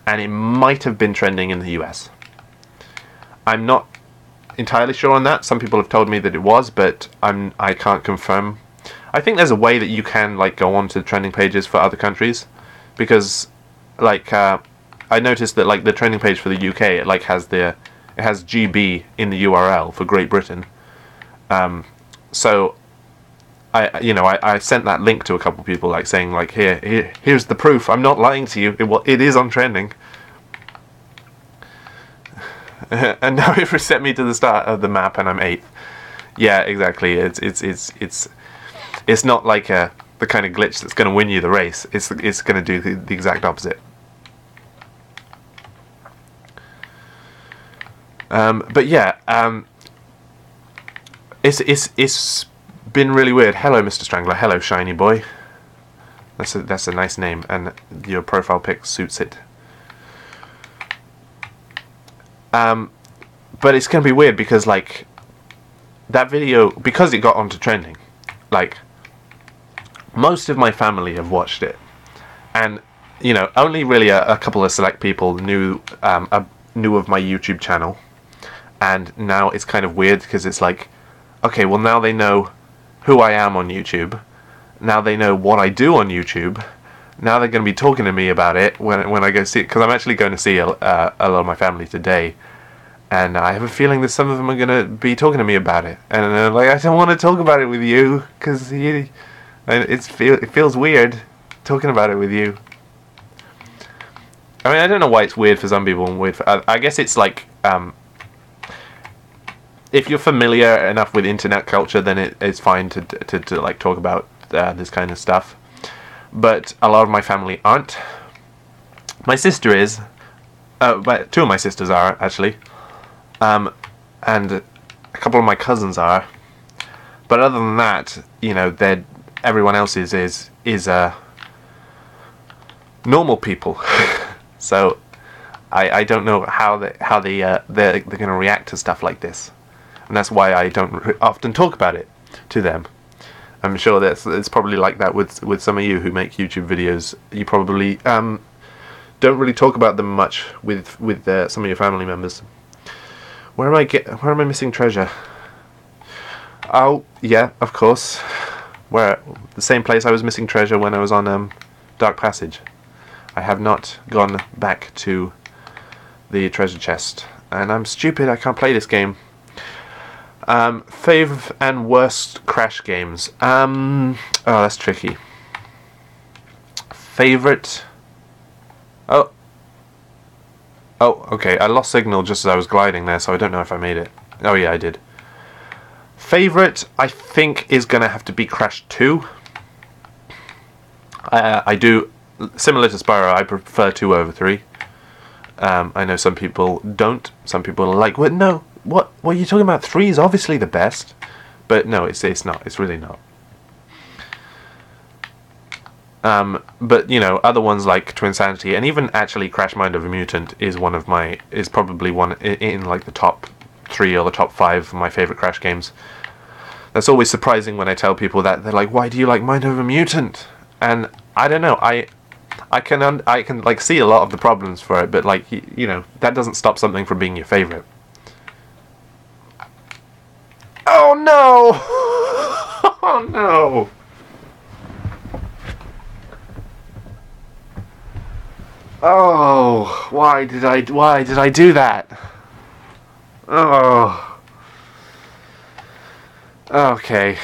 And it might have been trending in the US. I'm not entirely sure on that. Some people have told me that it was, but I can't confirm. I think there's a way that you can like go on to the trending pages for other countries, because like I noticed that like the trending page for the UK, it like has GB in the URL for Great Britain. So I sent that link to a couple of people, like saying like here's the proof. I'm not lying to you. It is on trending. And now it reset me to the start of the map, and I'm 8th. Yeah, exactly. It's not like the kind of glitch that's going to win you the race. It's going to do the exact opposite. But yeah, it's been really weird. Hello, Mr. Strangler. Hello, Shiny Boy. That's a nice name, and your profile pic suits it. But it's gonna be weird because like that video, because it got onto trending, like most of my family have watched it, and you know only really a couple of select people knew of my YouTube channel, and now it's kind of weird because it's like, okay, well now they know who I am on YouTube, now they know what I do on YouTube, now they're going to be talking to me about it when I go see it, because I'm actually going to see a lot of my family today, and I have a feeling that some of them are going to be talking to me about it, and like, I don't want to talk about it with you, because it feels weird talking about it with you. I mean, I don't know why it's weird for some people and weird for I guess it's like, if you're familiar enough with internet culture, then it's fine to like talk about this kind of stuff. But a lot of my family aren't. My sister is. But two of my sisters are, actually. And a couple of my cousins are. But other than that, you know, everyone else is normal people. So I don't know how they're going to react to stuff like this. And that's why I don't often talk about it to them. I'm sure that it's probably like that with some of you who make YouTube videos. You probably don't really talk about them much with some of your family members. Where am I missing treasure? Oh yeah, of course. Where the same place I was missing treasure when I was on Dark Passage. I have not gone back to the treasure chest, and I'm stupid. I can't play this game. Fave and worst Crash games. Oh, that's tricky. Favorite. Oh, okay. I lost signal just as I was gliding there, so I don't know if I made it. Oh yeah, I did. Favorite, I think, is gonna have to be Crash 2. I do, similar to Spyro, I prefer 2 over 3. I know some people don't. Some people are like, "What? No. What are you talking about? 3 is obviously the best." But no, it's not. It's really not. But you know, other ones like Twinsanity, and even actually Crash Mind of a Mutant is probably one in like the top 3 or the top 5 of my favorite Crash games. That's always surprising when I tell people that. They're like, "Why do you like Mind of a Mutant?" And I don't know. I can like see a lot of the problems for it, but like you know, that doesn't stop something from being your favorite. Oh no! Oh no! Oh, why did I do that? Oh. Okay.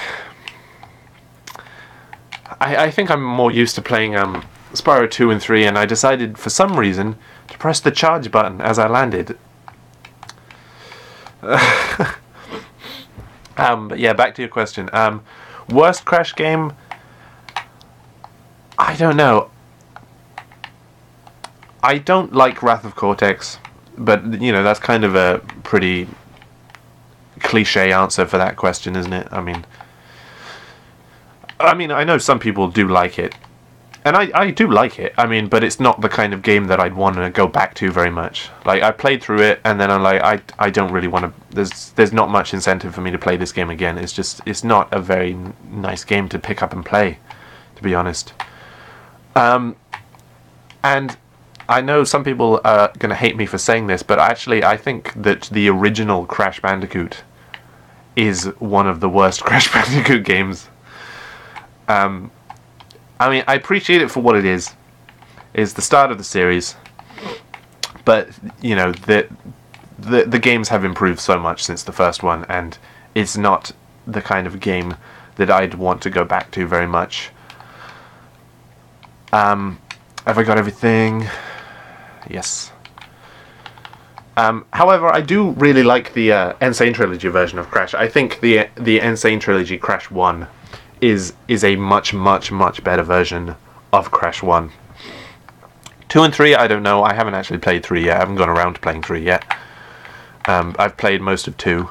I think I'm more used to playing Spyro 2 and 3, and I decided for some reason to press the charge button as I landed. But yeah, back to your question. Worst Crash game? I don't know. I don't like Wrath of Cortex, but you know, that's kind of a pretty cliche answer for that question, isn't it? I mean, I know some people do like it, and I do like it. I mean, but it's not the kind of game that I'd want to go back to very much. Like, I played through it, and then I'm like, I don't really want to. There's not much incentive for me to play this game again. It's not a very nice game to pick up and play, to be honest. And I know some people are going to hate me for saying this, but actually I think that the original Crash Bandicoot is one of the worst Crash Bandicoot games. I mean, I appreciate it for what it is. It's the start of the series, but you know, the games have improved so much since the first one, and it's not the kind of game that I'd want to go back to very much. Have I got everything? Yes. However, I do really like the Insane Trilogy version of Crash. I think the Insane Trilogy Crash 1 is a much better version of Crash 1. 2 and 3, I don't know. I haven't actually played 3 yet. I haven't gone around to playing 3 yet. I've played most of 2,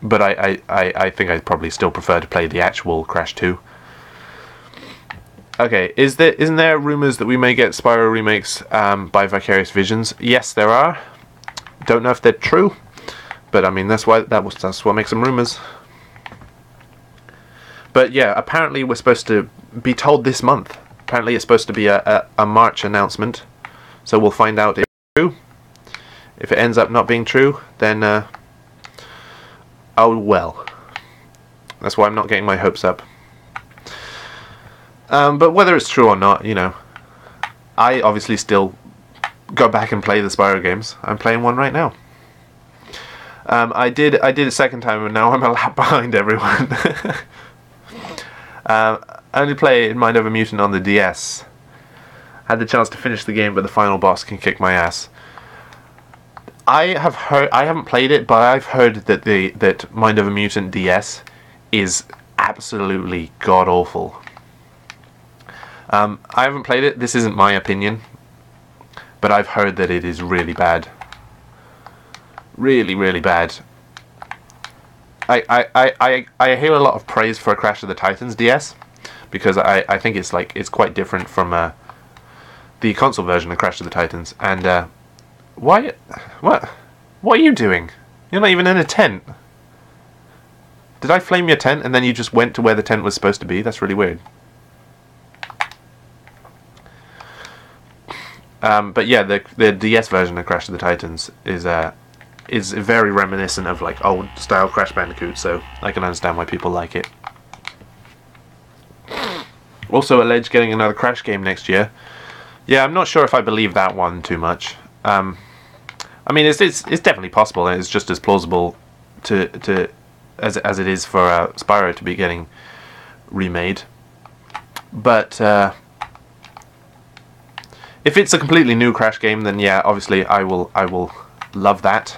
but I think I'd probably still prefer to play the actual Crash 2. Okay, isn't there rumours that we may get Spyro remakes by Vicarious Visions? Yes, there are. Don't know if they're true, but I mean that's what makes them rumours. But yeah, apparently we're supposed to be told this month. Apparently it's supposed to be a March announcement, so we'll find out if it's true. If it ends up not being true, then oh well. That's why I'm not getting my hopes up. But whether it's true or not, you know, I obviously still go back and play the Spyro games. I'm playing one right now. I did a second time, and now I'm a lap behind everyone. I only play Mind Over Mutant on the DS. Had the chance to finish the game, but the final boss can kick my ass. I haven't played it, but I've heard that that Mind Over Mutant DS is absolutely god awful. I haven't played it. This isn't my opinion, but I've heard that it is really bad. Really, really bad. I hear a lot of praise for Crash of the Titans DS because I think it's quite different from the console version of Crash of the Titans. And what are you doing? You're not even in a tent. Did I flame your tent and then you just went to where the tent was supposed to be? That's really weird. But yeah, the DS version of Crash of the Titans is very reminiscent of like old style Crash Bandicoot, so I can understand why people like it. Also, alleged getting another Crash game next year. Yeah, I'm not sure if I believe that one too much. I mean, it's definitely possible, and it's just as plausible as it is for Spyro to be getting remade. But if it's a completely new Crash game, then yeah, obviously I will love that.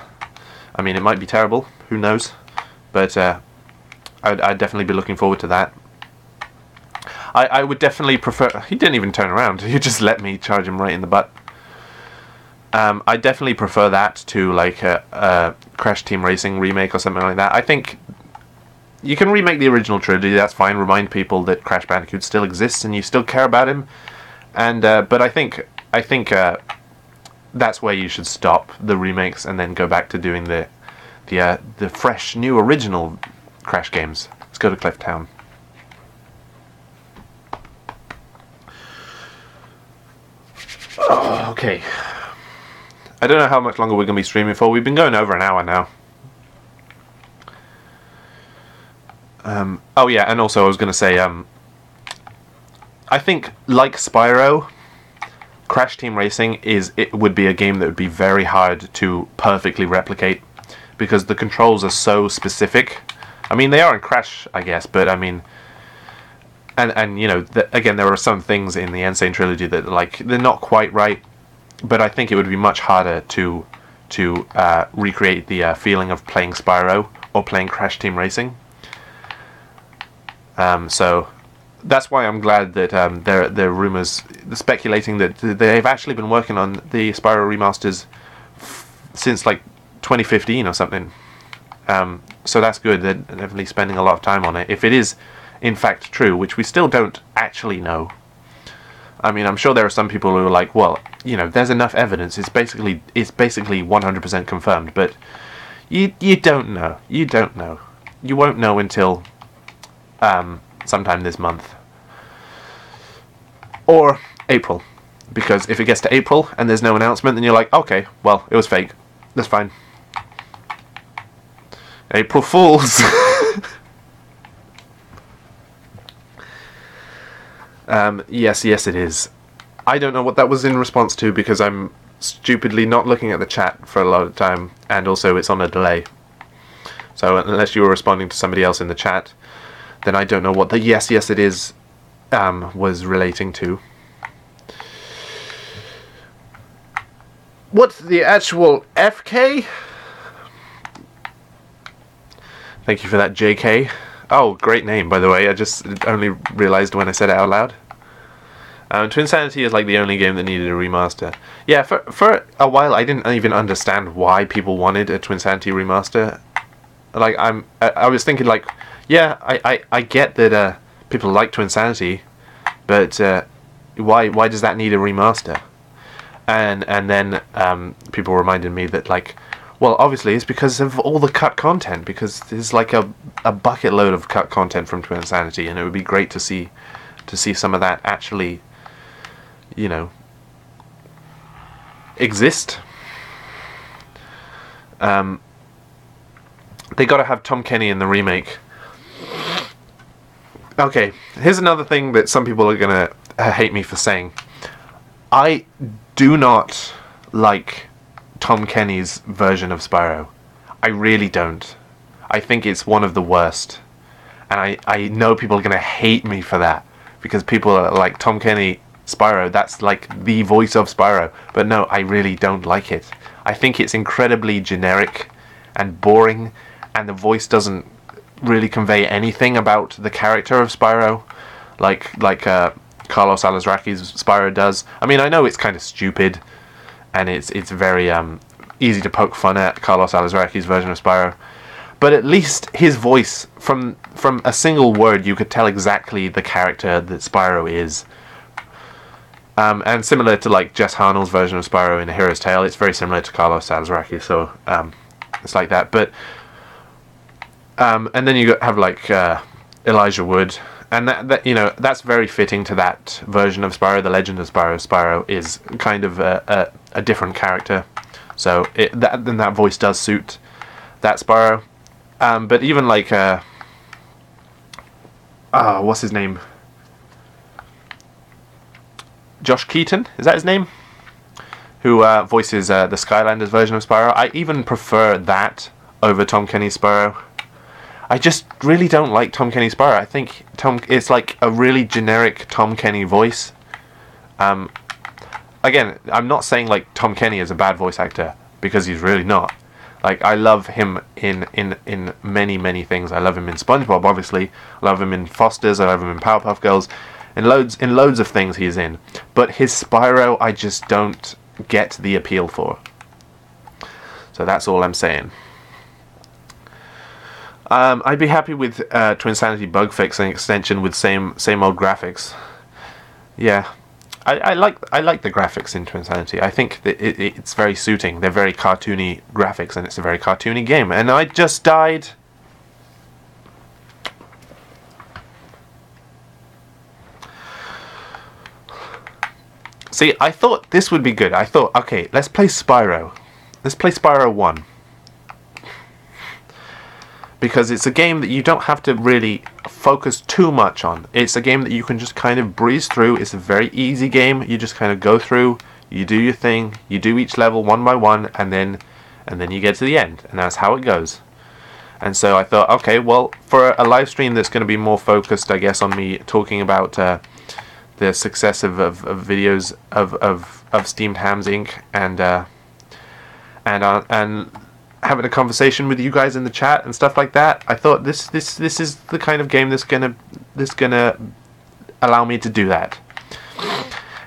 I mean, it might be terrible, who knows, but I'd definitely be looking forward to that. I would definitely prefer... He didn't even turn around, he just let me charge him right in the butt. I definitely prefer that to like a Crash Team Racing remake or something like that. I think you can remake the original trilogy, that's fine, remind people that Crash Bandicoot still exists and you still care about him, and but I think that's where you should stop the remakes and then go back to doing the fresh, new, original Crash games. Let's go to Cliff Town. Oh, okay. I don't know how much longer we're going to be streaming for. We've been going over an hour now. Oh yeah, and also I was going to say, I think, like Spyro, Crash Team Racing would be a game that would be very hard to perfectly replicate because the controls are so specific. I mean, they are in Crash, I guess, but I mean, and you know, again, there are some things in the Insane trilogy that they're not quite right, but I think it would be much harder to recreate the feeling of playing Spyro or playing Crash Team Racing. So that's why I'm glad that there are rumors speculating that they've actually been working on the Spyro remasters since like 2015 or something. So that's good. They're definitely spending a lot of time on it. If it is in fact true, which we still don't actually know. I mean, I'm sure there are some people who are like, well, you know, there's enough evidence. It's basically 100% confirmed. But you don't know. You don't know. You won't know until sometime this month. Or April. Because if it gets to April and there's no announcement, then you're like, okay, well, it was fake. That's fine. April Fools! Yes, it is. I don't know what that was in response to because I'm stupidly not looking at the chat for a lot of time, and also it's on a delay. So unless you were responding to somebody else in the chat, then I don't know what the yes it is was relating to. What's the actual FK? Thank you for that, JK. Oh, great name, by the way. I just only realized when I said it out loud. Twinsanity is like the only game that needed a remaster. Yeah, for a while I didn't even understand why people wanted a Twinsanity remaster. Like I was thinking like, yeah, I get that people like Twinsanity, but why does that need a remaster? And then people reminded me that like, well, obviously it's because of all the cut content, because there's like a bucket load of cut content from Twinsanity, and it would be great to see some of that actually, you know, exist. They gotta have Tom Kenny in the remake. Okay, here's another thing that some people are gonna hate me for saying. I do not like Tom Kenny's version of Spyro. I really don't. I think it's one of the worst. And I know people are going to hate me for that. Because people are like, Tom Kenny, Spyro, that's like the voice of Spyro. But no, I really don't like it. I think it's incredibly generic and boring. And the voice doesn't really convey anything about the character of Spyro. Like Carlos Alazraki's Spyro does. I mean, I know it's kind of stupid. And it's very easy to poke fun at Carlos Alazraki's version of Spyro. But at least his voice, from a single word, you could tell exactly the character that Spyro is. And similar to like Jess Harnell's version of Spyro in A Hero's Tale, it's very similar to Carlos Alazraki, so it's like that. But and then you have like Elijah Wood, and that you know, that's very fitting to that version of Spyro, the Legend of Spyro. Spyro is kind of a different character, so then that voice does suit that Spyro. But even like what's his name? Josh Keaton, is that his name? Who voices the Skylanders version of Spyro. I even prefer that over Tom Kenny's Spyro. I just really don't like Tom Kenny's Spyro. I think it's like a really generic Tom Kenny voice. Again, I'm not saying like Tom Kenny is a bad voice actor, because he's really not. Like, I love him in many things. I love him in SpongeBob, obviously. I love him in Foster's. I love him in Powerpuff Girls. In loads of things he's in. But his Spyro, I just don't get the appeal for. So that's all I'm saying. I'd be happy with Twinsanity bug fixing extension with same old graphics. Yeah. I like the graphics in Twinsanity. I think that it's very suiting. They're very cartoony graphics, and it's a very cartoony game. And I just died. See, I thought this would be good. I thought, okay, let's play Spyro. Let's play Spyro 1. Because it's a game that you don't have to really focus too much on. It's a game that you can just kind of breeze through. It's a very easy game. You just kind of go through, you do your thing, you do each level one by one, and then you get to the end. And that's how it goes. And so I thought, okay, well, for a live stream that's going to be more focused, I guess, on me talking about the success of videos of Steamed Hams Inc. and having a conversation with you guys in the chat and stuff like that, I thought this is the kind of game that's gonna allow me to do that.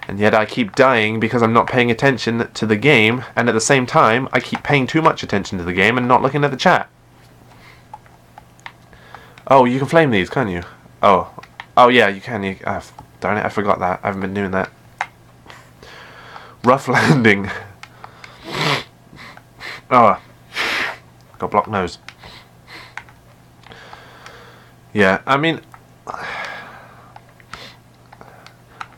And yet I keep dying because I'm not paying attention to the game, and at the same time I keep paying too much attention to the game and not looking at the chat. Oh, you can flame these, can't you? Oh yeah, you can. Darn it, I forgot that. I haven't been doing that. Rough landing. Oh. Got blocked nose. Yeah, I mean,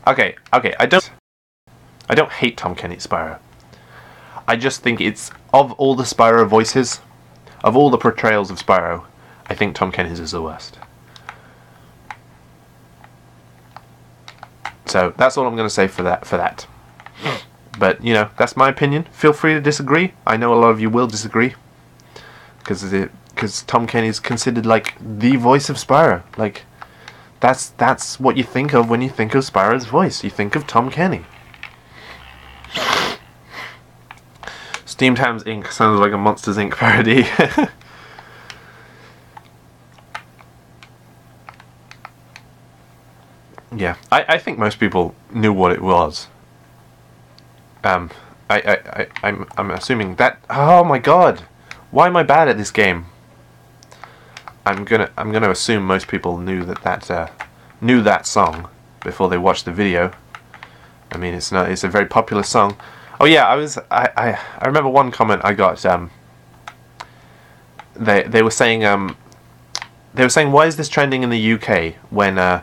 okay. I don't hate Tom Kenny's Spyro. I just think it's, of all the Spyro voices, of all the portrayals of Spyro, I think Tom Kenny's is the worst. So that's all I'm going to say for that. But you know, that's my opinion. Feel free to disagree. I know a lot of you will disagree. Because Tom Kenny's considered like the voice of Spyro. Like, that's what you think of when you think of Spyro's voice. You think of Tom Kenny. Steamed Hams Inc. sounds like a Monsters Inc. parody. Yeah, I think most people knew what it was. I'm assuming that. Oh my God. Why am I bad at this game? I'm gonna assume most people knew that song before they watched the video. I mean, it's a very popular song. Oh yeah, I remember one comment I got. They were saying why is this trending in the UK when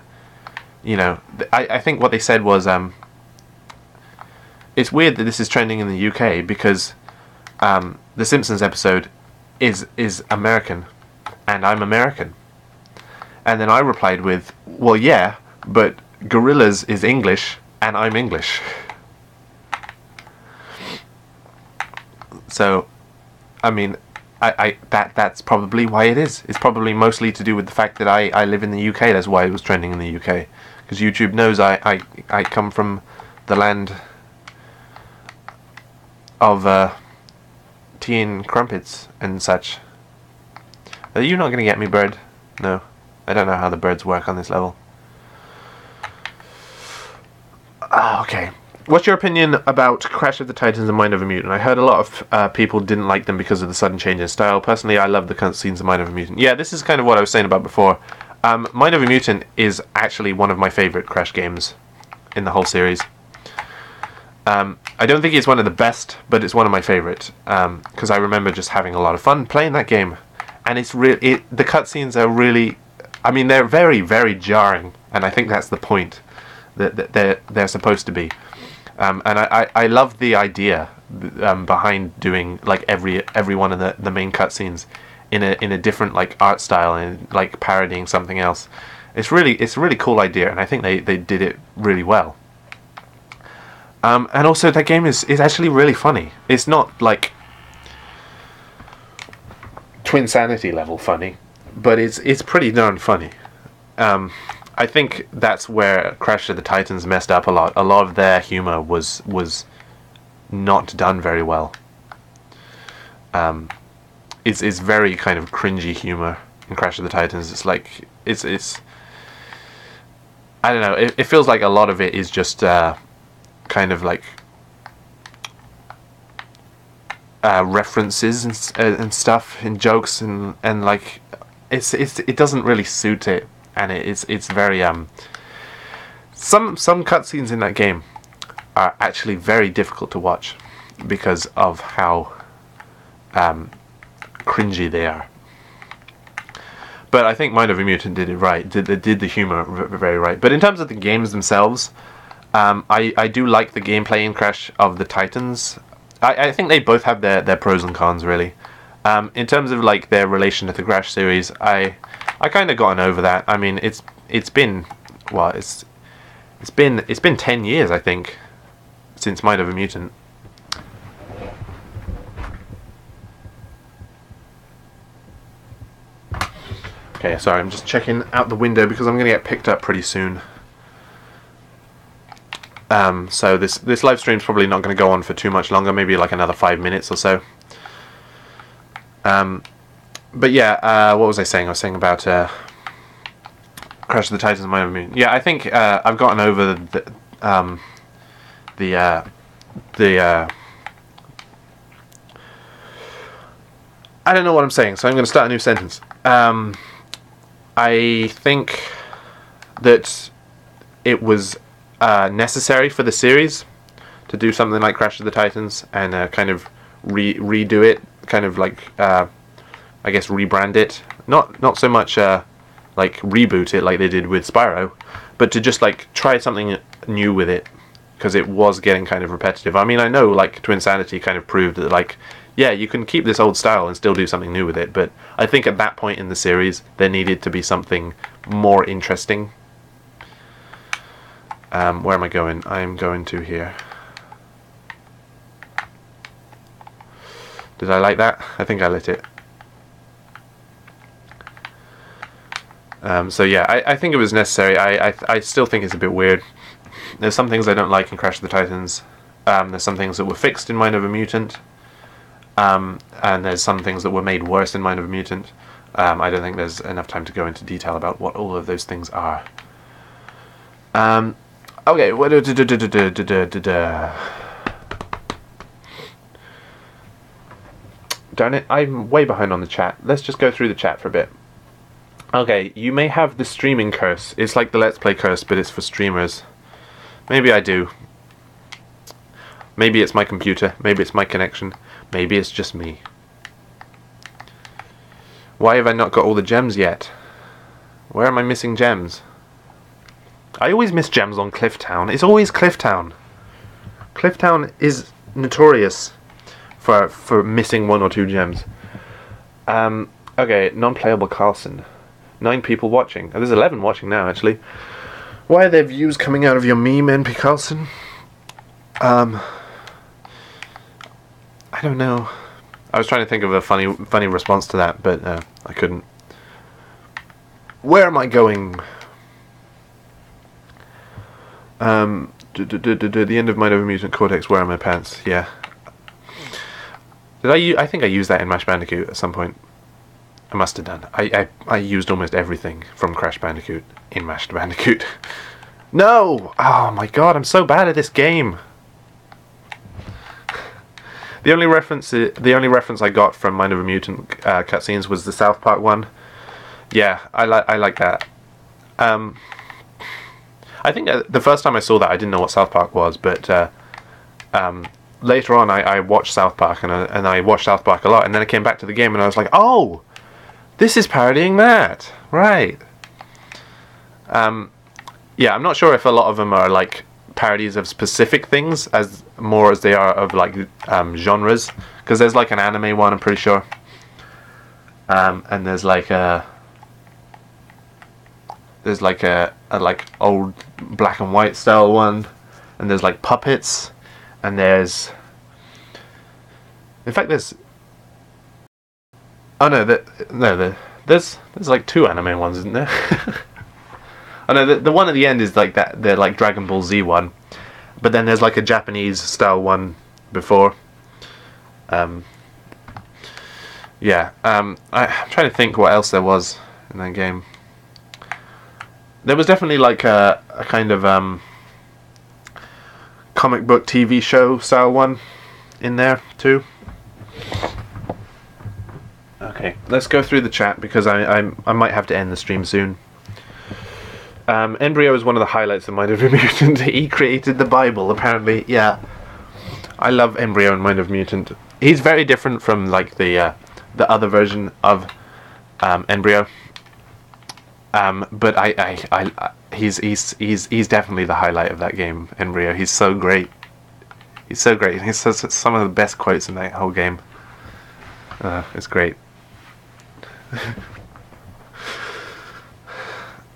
you know, I think what they said was it's weird that this is trending in the UK because the Simpsons episode is American, and I'm American. And then I replied with, well, yeah, but Gorillaz is English, and I'm English. So, I mean, that's probably why it is. It's probably mostly to do with the fact that I live in the UK. That's why it was trending in the UK. Because YouTube knows I come from the land of tea and crumpets and such. Are you not going to get me, bird? No. I don't know how the birds work on this level. Okay. What's your opinion about Crash of the Titans and Mind of a Mutant? I heard a lot of people didn't like them because of the sudden change in style. Personally, I love the cutscenes of Mind of a Mutant. Yeah, this is kind of what I was saying about before. Mind of a Mutant is actually one of my favourite Crash games in the whole series. I don't think it's one of the best, but it's one of my favourite. Because I remember just having a lot of fun playing that game. And it's the cutscenes are really... I mean, they're very, very jarring. And I think that's the point that they're supposed to be. And I love the idea behind doing like every one of the main cutscenes in a different like art style and like parodying something else. It's a really cool idea, and I think they did it really well. And also that game is actually really funny. It's not like Twinsanity level funny, but it's pretty darn funny. I think that's where Crash of the Titans messed up a lot. A lot of their humor was not done very well. It's very kind of cringy humor in Crash of the Titans. It's like it's I don't know. It feels like a lot of it is just kind of like references and stuff and jokes and like it doesn't really suit it. And it's very some cutscenes in that game are actually very difficult to watch because of how cringy they are. But I think Mind of a Mutant did it right. Did the humor very right. But in terms of the games themselves, I do like the gameplay in Crash of the Titans. I think they both have their pros and cons really. In terms of like their relation to the Crash series, I kind of gotten over that. I mean, it's been 10 years I think since Mind of a Mutant. Okay, sorry, I'm just checking out the window because I'm going to get picked up pretty soon. So this live stream's probably not going to go on for too much longer, maybe like another 5 minutes or so. But yeah, what was I saying? I was saying about Crash of the Titans and Mind of a Mutant. Yeah, I think I've gotten over I don't know what I'm saying, so I'm going to start a new sentence. I think that it was necessary for the series to do something like Crash of the Titans and kind of redo it, kind of like I guess rebrand it. Not so much like reboot it like they did with Spyro, but to just like try something new with it because it was getting kind of repetitive. I mean, I know like Twinsanity kind of proved that like yeah, you can keep this old style and still do something new with it, but I think at that point in the series there needed to be something more interesting. Where am I going? I'm going to here. Did I like that? I think I lit it. So yeah, I think it was necessary. I still think it's a bit weird. There's some things I don't like in Crash of the Titans. There's some things that were fixed in Mind of a Mutant. And there's some things that were made worse in Mind of a Mutant. I don't think there's enough time to go into detail about what all of those things are. Okay, darn it, I'm way behind on the chat. Let's just go through the chat for a bit. Okay, you may have the streaming curse. It's like the Let's Play curse, but it's for streamers. Maybe I do. Maybe it's my computer. Maybe it's my connection. Maybe it's just me. Why have I not got all the gems yet? Where am I missing gems? I always miss gems on Clifftown. It's always Clifftown. Clifftown is notorious for missing 1 or 2 gems. Okay, non-playable Carlson. 9 people watching. Oh, there's 11 watching now, actually. Why are there views coming out of your meme, NP Carlson? I I don't know. I was trying to think of a funny response to that, but I couldn't. Where am I going? The end of Mind Over Mutant Cortex. Where are my pants? Yeah. I think I used that in Mash Bandicoot at some point. I must have done. I used almost everything from Crash Bandicoot in Mash Bandicoot. No! Oh my god, I'm so bad at this game. The only reference I got from Mind Over Mutant cutscenes was the South Park one. Yeah, I like that. I think the first time I saw that, I didn't know what South Park was, but later on I watched South Park, and I watched South Park a lot, and then I came back to the game and I was like, oh, this is parodying that, right? Yeah, I'm not sure if a lot of them are like parodies of specific things as more as they are of like genres, because there's like an anime one, I'm pretty sure, and there's like a like old black and white style one, and there's like puppets, and there's, in fact, there's, oh no, there's like two anime ones, isn't there? Oh no, the one at the end is like that, the like Dragon Ball Z one, but then there's like a Japanese style one before. Yeah, I'm trying to think what else there was in that game. There was definitely like a kind of comic book TV show style one in there too. Okay, let's go through the chat because I might have to end the stream soon. Embryo is one of the highlights of Mind of a Mutant. He created the Bible, apparently. Yeah, I love Embryo and Mind of a Mutant. He's very different from like the other version of Embryo. But he's definitely the highlight of that game, Embryo. He's so great. He's so great. He says some of the best quotes in that whole game. It's great.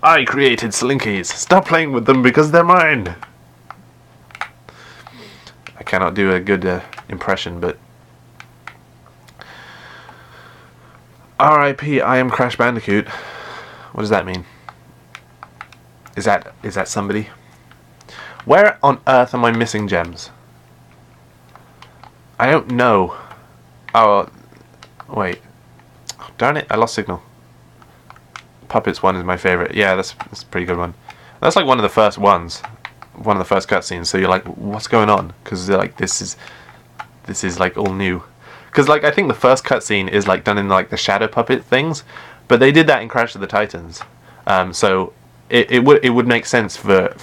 I created Slinkies. Stop playing with them because they're mine. I cannot do a good impression, but R.I.P. I am Crash Bandicoot. What does that mean? Is that somebody? Where on earth am I missing gems? I don't know. Oh, wait. Oh, darn it! I lost signal. Puppets one is my favorite. Yeah, that's a pretty good one. That's like one of the first ones, one of the first cutscenes. So you're like, what's going on? Because like this is like all new. Because like I think the first cutscene is like done in like the shadow puppet things, but they did that in Crash of the Titans. So it would make sense for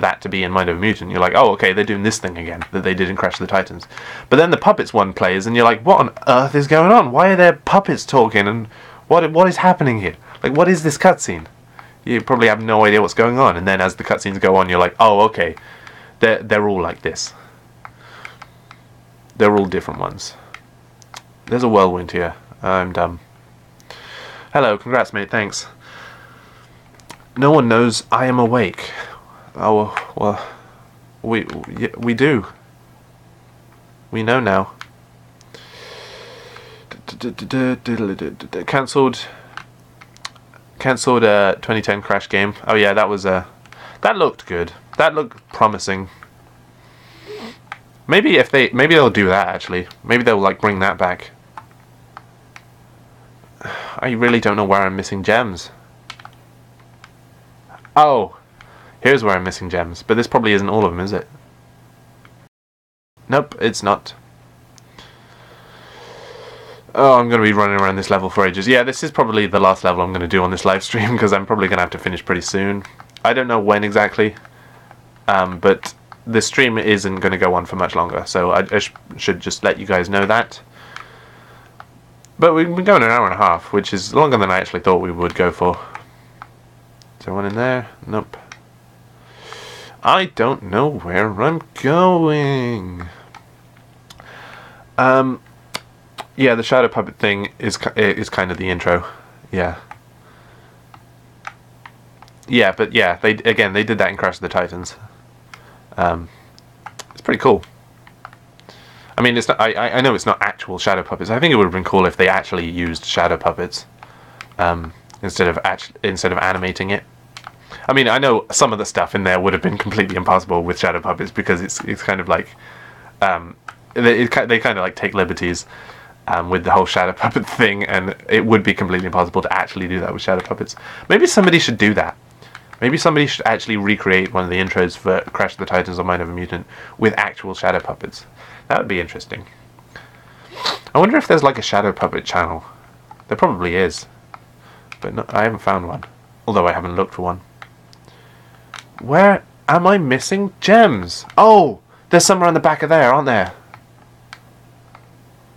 that to be in Mind of a Mutant. You're like, oh, okay, they're doing this thing again that they did in Crash of the Titans. But then the puppets one plays, and you're like, what on earth is going on? Why are there puppets talking? And what is happening here? Like, what is this cutscene? You probably have no idea what's going on. And then as the cutscenes go on, you're like, oh, okay, they're all like this. They're all different ones. There's a whirlwind here. I'm dumb. Hello, congrats, mate. Thanks. No one knows I am awake. Oh well, we do. We know now. Cancelled 2010 Crash game. Oh yeah, that was that looked good. That looked promising. Maybe they'll do that actually. Maybe they'll like bring that back. I really don't know where I'm missing gems. Oh, here's where I'm missing gems. But this probably isn't all of them, is it? Nope, it's not. Oh, I'm going to be running around this level for ages. Yeah, this is probably the last level I'm going to do on this live stream because I'm probably going to have to finish pretty soon. I don't know when exactly, but the stream isn't going to go on for much longer, so I should just let you guys know that. But we've been going an hour and a half, which is longer than I actually thought we would go for. Is there one in there? Nope. I don't know where I'm going. Yeah, the shadow puppet thing is kind of the intro. Yeah. Yeah, but yeah, they did that in Crash of the Titans. It's pretty cool. I mean, it's not. I know it's not actual shadow puppets. I think it would have been cool if they actually used shadow puppets, instead of animating it. I mean, I know some of the stuff in there would have been completely impossible with shadow puppets because it's kind of like, they kind of like take liberties, with the whole shadow puppet thing, and it would be completely impossible to actually do that with shadow puppets. Maybe somebody should do that. Maybe somebody should actually recreate one of the intros for Crash of the Titans or Mind of a Mutant with actual shadow puppets. That would be interesting. I wonder if there's like a shadow puppet channel. There probably is, but no, I haven't found one. Although I haven't looked for one. Where am I missing gems? Oh, there's some around the back of there, aren't there?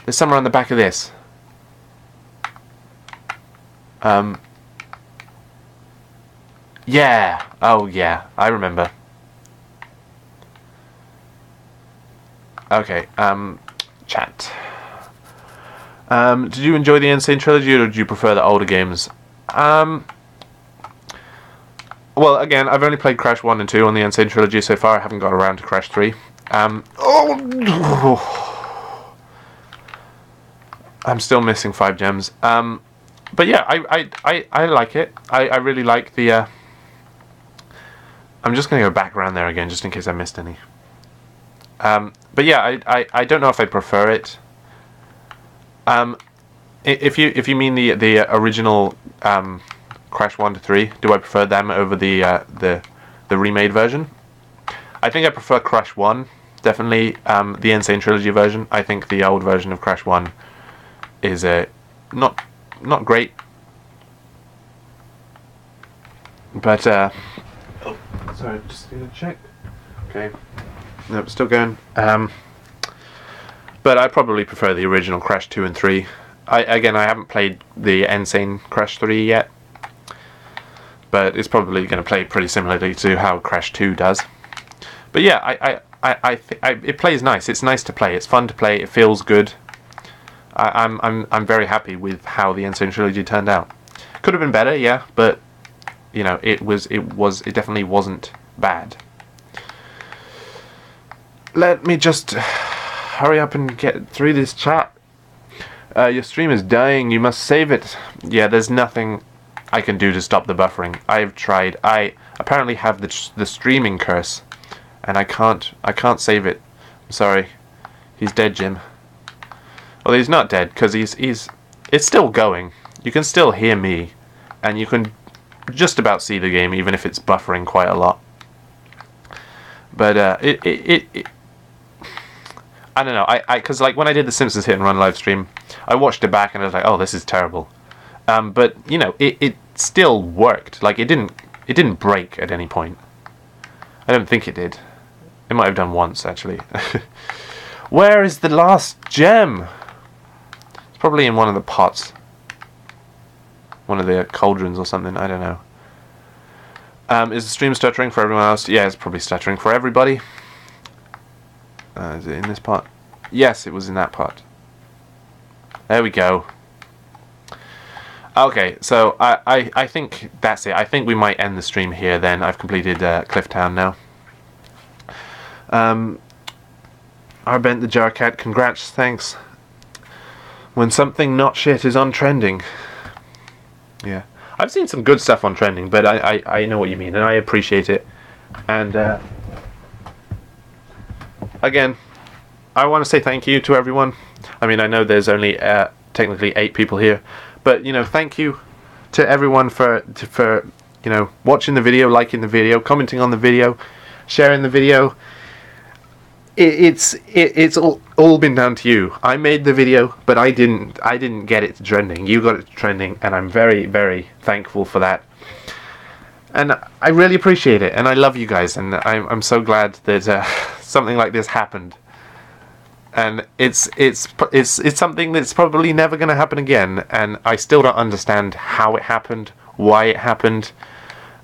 There's some around the back of this. Yeah. Oh, yeah. I remember. Okay. Chat. Did you enjoy the Insane Trilogy, or did you prefer the older games? Well, again, I've only played Crash 1 and 2 on the Insane Trilogy so far. I haven't got around to Crash 3. I'm still missing 5 gems. But yeah, I like it. I really like the... I'm just going to go back around there again, just in case I missed any. But yeah, I don't know if I prefer it. If you mean the original Crash 1 to 3, do I prefer them over the remade version? I think I prefer Crash 1, definitely. The Insane Trilogy version. I think the old version of Crash 1 is not great, but oh, sorry, just gonna check. Okay, nope, still going. But I probably prefer the original Crash 2 and 3. I haven't played the Insane Crash 3 yet, but it's probably going to play pretty similarly to how Crash 2 does. But yeah, it plays nice. It's nice to play. It's fun to play. It feels good. I'm very happy with how the Insane Trilogy turned out. Could have been better, yeah, but you know, it definitely wasn't bad. Let me just hurry up and get through this chat. Your stream is dying. You must save it. Yeah, there's nothing I can do to stop the buffering. I've tried. I apparently have the streaming curse, and I can't save it. I'm sorry. He's dead, Jim. Well, he's not dead, because it's still going. You can still hear me, and you can just about see the game, even if it's buffering quite a lot. But I don't know. Because like when I did the Simpsons Hit and Run live stream, I watched it back and I was like, oh, this is terrible. But you know, it still worked. Like it didn't break at any point. I don't think it did. It might have done once actually. Where is the last gem? It's probably in one of the pots. One of the cauldrons or something. I don't know. Is the stream stuttering for everyone else? Yeah, it's probably stuttering for everybody. Is it in this pot? Yes, it was in that pot. There we go. Okay, so I think that's it. I think we might end the stream here then. I've completed Clifftown now. Arbent the Jarcat, congrats, thanks. When something not shit is on trending. Yeah. I've seen some good stuff on trending, but I know what you mean, and I appreciate it. And again, I want to say thank you to everyone. I mean, I know there's only technically 8 people here, but you know, thank you to everyone for you know, watching the video, liking the video, commenting on the video, sharing the video. It's all been down to you. I made the video, but I didn't get it to trending. You got it to trending, and I'm very, very thankful for that. And I really appreciate it, and I love you guys, and I'm so glad that something like this happened. And it's something that's probably never going to happen again, and I still don't understand how it happened, why it happened.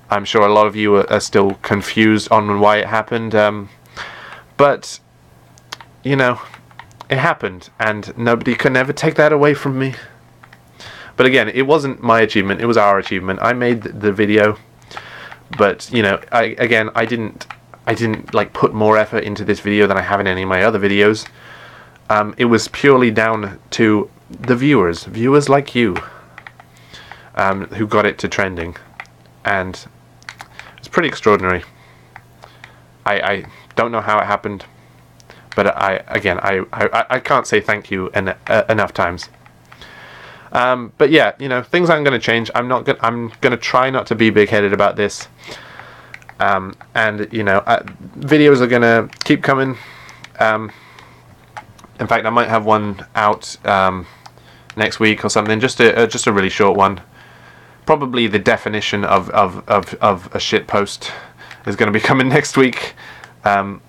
I'm sure a lot of you are still confused on why it happened, but you know, it happened, and nobody can ever take that away from me. But again, it wasn't my achievement, it was our achievement. I made the video, but you know, I didn't like put more effort into this video than I have in any of my other videos. it was purely down to the viewers like you, who got it to trending, and it's pretty extraordinary. I don't know how it happened, but I can't say thank you enough times. But yeah, things aren't going to change. I'm going to try not to be big-headed about this. And videos are going to keep coming. In fact, I might have one out next week or something, just a really short one. Probably the definition of a shit post is going to be coming next week. I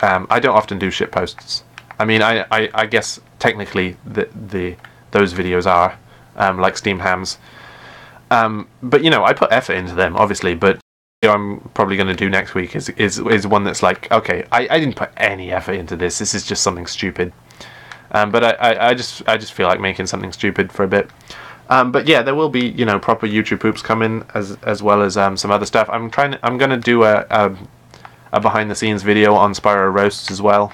don't often do shit posts. I mean, I guess technically those videos are like steamed hams. But I put effort into them, obviously. But I'm probably going to do next week is one that's like, okay, I didn't put any effort into this. This is just something stupid. But I just feel like making something stupid for a bit. But yeah, there will be proper YouTube poops coming as well as some other stuff. I'm going to do a behind the scenes video on Spyro roasts as well.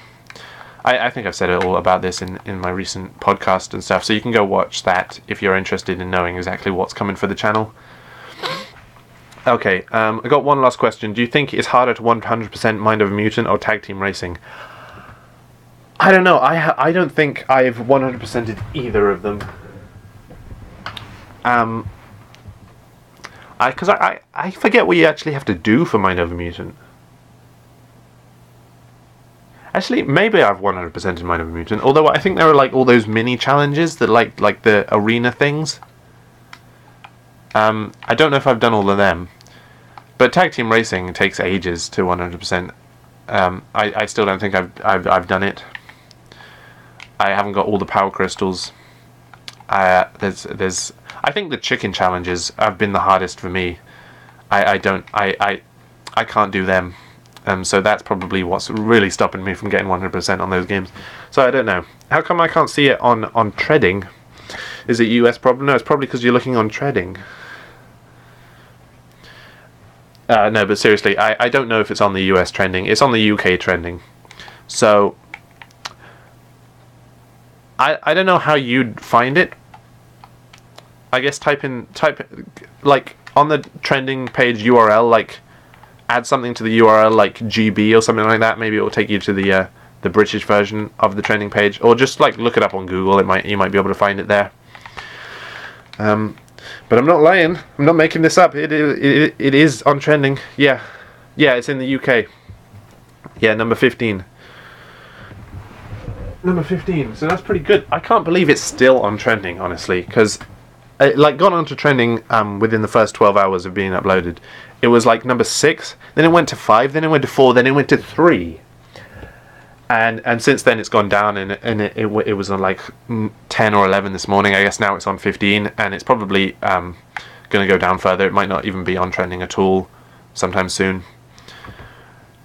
I think I've said it all about this in my recent podcast and stuff, so you can go watch that if you're interested in knowing exactly what's coming for the channel. Okay, I got one last question. Do you think it's harder to 100% Mind of a Mutant or Tag Team Racing? I don't know. I don't think I've 100%ed either of them. Because I forget what you actually have to do for Mind of a Mutant. Actually, maybe I've 100%ed Mind of a Mutant, although I think there are like all those mini challenges that like the arena things. I don't know if I've done all of them, but Tag Team Racing takes ages to 100%. I still don't think I've done it. I haven't got all the power crystals. I think the chicken challenges have been the hardest for me. I can't do them. So that's probably what's really stopping me from getting 100% on those games. So I don't know. How come I can't see it on treading? Is it a US problem? No, it's probably because you're looking on treading. No, but seriously, I don't know if it's on the US trending. It's on the UK trending. So I don't know how you'd find it. I guess type like on the trending page URL, like add something to the URL like GB or something like that. Maybe it will take you to the British version of the trending page, or just like look it up on Google. You might be able to find it there. But I'm not lying. I'm not making this up. It is on trending. Yeah, it's in the UK. Yeah, number 15. Number 15. So that's pretty good. I can't believe it's still on trending, honestly, because it like got onto trending within the first 12 hours of being uploaded. It was like number 6, then it went to 5, then it went to 4, then it went to 3. And since then it's gone down, and it was on like 10 or 11 this morning. I guess now it's on 15, and it's probably going to go down further. It might not even be on trending at all sometime soon.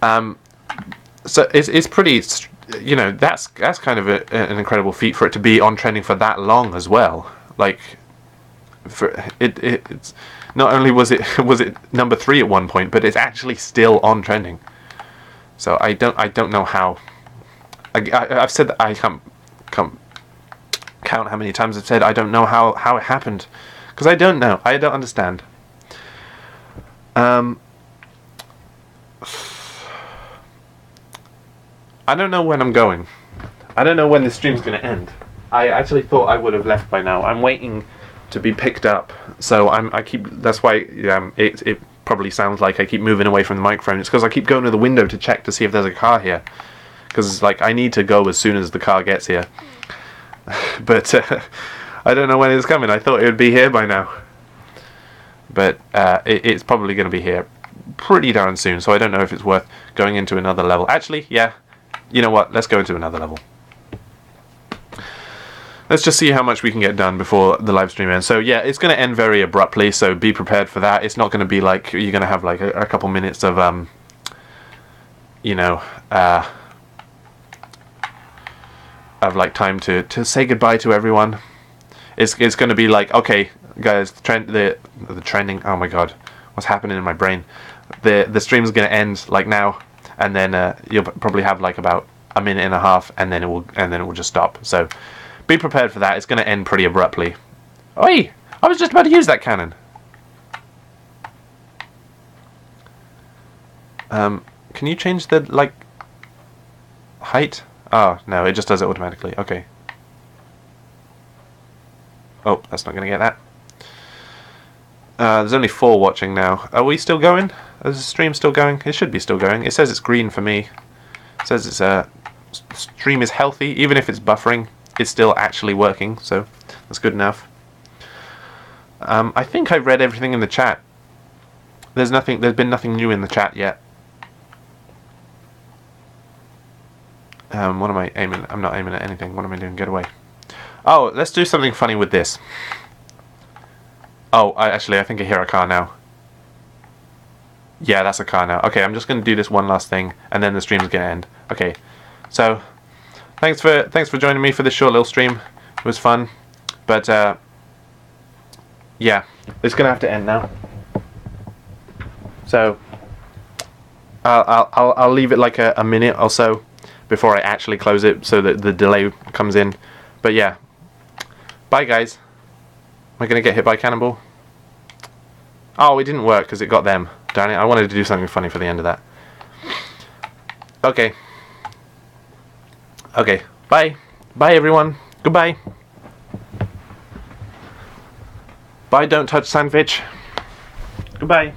So it's pretty, that's kind of an incredible feat for it to be on trending for that long as well. Like, for it's not only was it number 3 at one point, but it's actually still on trending. So I don't know how. I've said that I can't count how many times I've said I don't know how it happened, because I don't know. I don't understand. I don't know when I'm going. I don't know when this stream's going to end. I actually thought I would have left by now. I'm waiting to be picked up, so that's why it probably sounds like I keep moving away from the microphone. It's because I keep going to the window to check to see if there's a car here, because like I need to go as soon as the car gets here. But I don't know when it's coming. I thought it would be here by now, but it's probably going to be here pretty darn soon, so I don't know if it's worth going into another level. Actually, yeah, you know what, let's go into another level. Let's just see how much we can get done before the live stream ends. So yeah, it's going to end very abruptly, so be prepared for that. It's not going to be like you're going to have like a couple minutes of of like time to say goodbye to everyone. It's going to be like, okay guys, the trending, oh my god, what's happening in my brain? The stream's going to end like now, and then you'll probably have like about a minute and a half, and then it will just stop. So be prepared for that. It's going to end pretty abruptly. Oi! I was just about to use that cannon. Can you change the like height? Oh no, it just does it automatically. Okay. Oh, that's not going to get that. There's only 4 watching now. Are we still going? Is the stream still going? It should be still going. It says it's green for me. It says it's stream is healthy, even if it's buffering. It's still actually working, so that's good enough. I think I read everything in the chat. There's been nothing new in the chat yet. What am I aiming? I'm not aiming at anything. What am I doing? Get away. Oh, let's do something funny with this. Oh, I think I hear a car now. Yeah, that's a car now. Okay, I'm just going to do this one last thing, and then the stream's going to end. Okay, so thanks for joining me for this short little stream. It was fun, but yeah, it's going to have to end now. So I'll leave it like a minute or so before I actually close it, so that the delay comes in. But yeah, bye guys. Am I going to get hit by a cannonball? Oh, it didn't work because it got them. Darn it, I wanted to do something funny for the end of that. Okay. Okay, bye. Bye everyone. Goodbye. Bye, don't touch sandwich. Goodbye.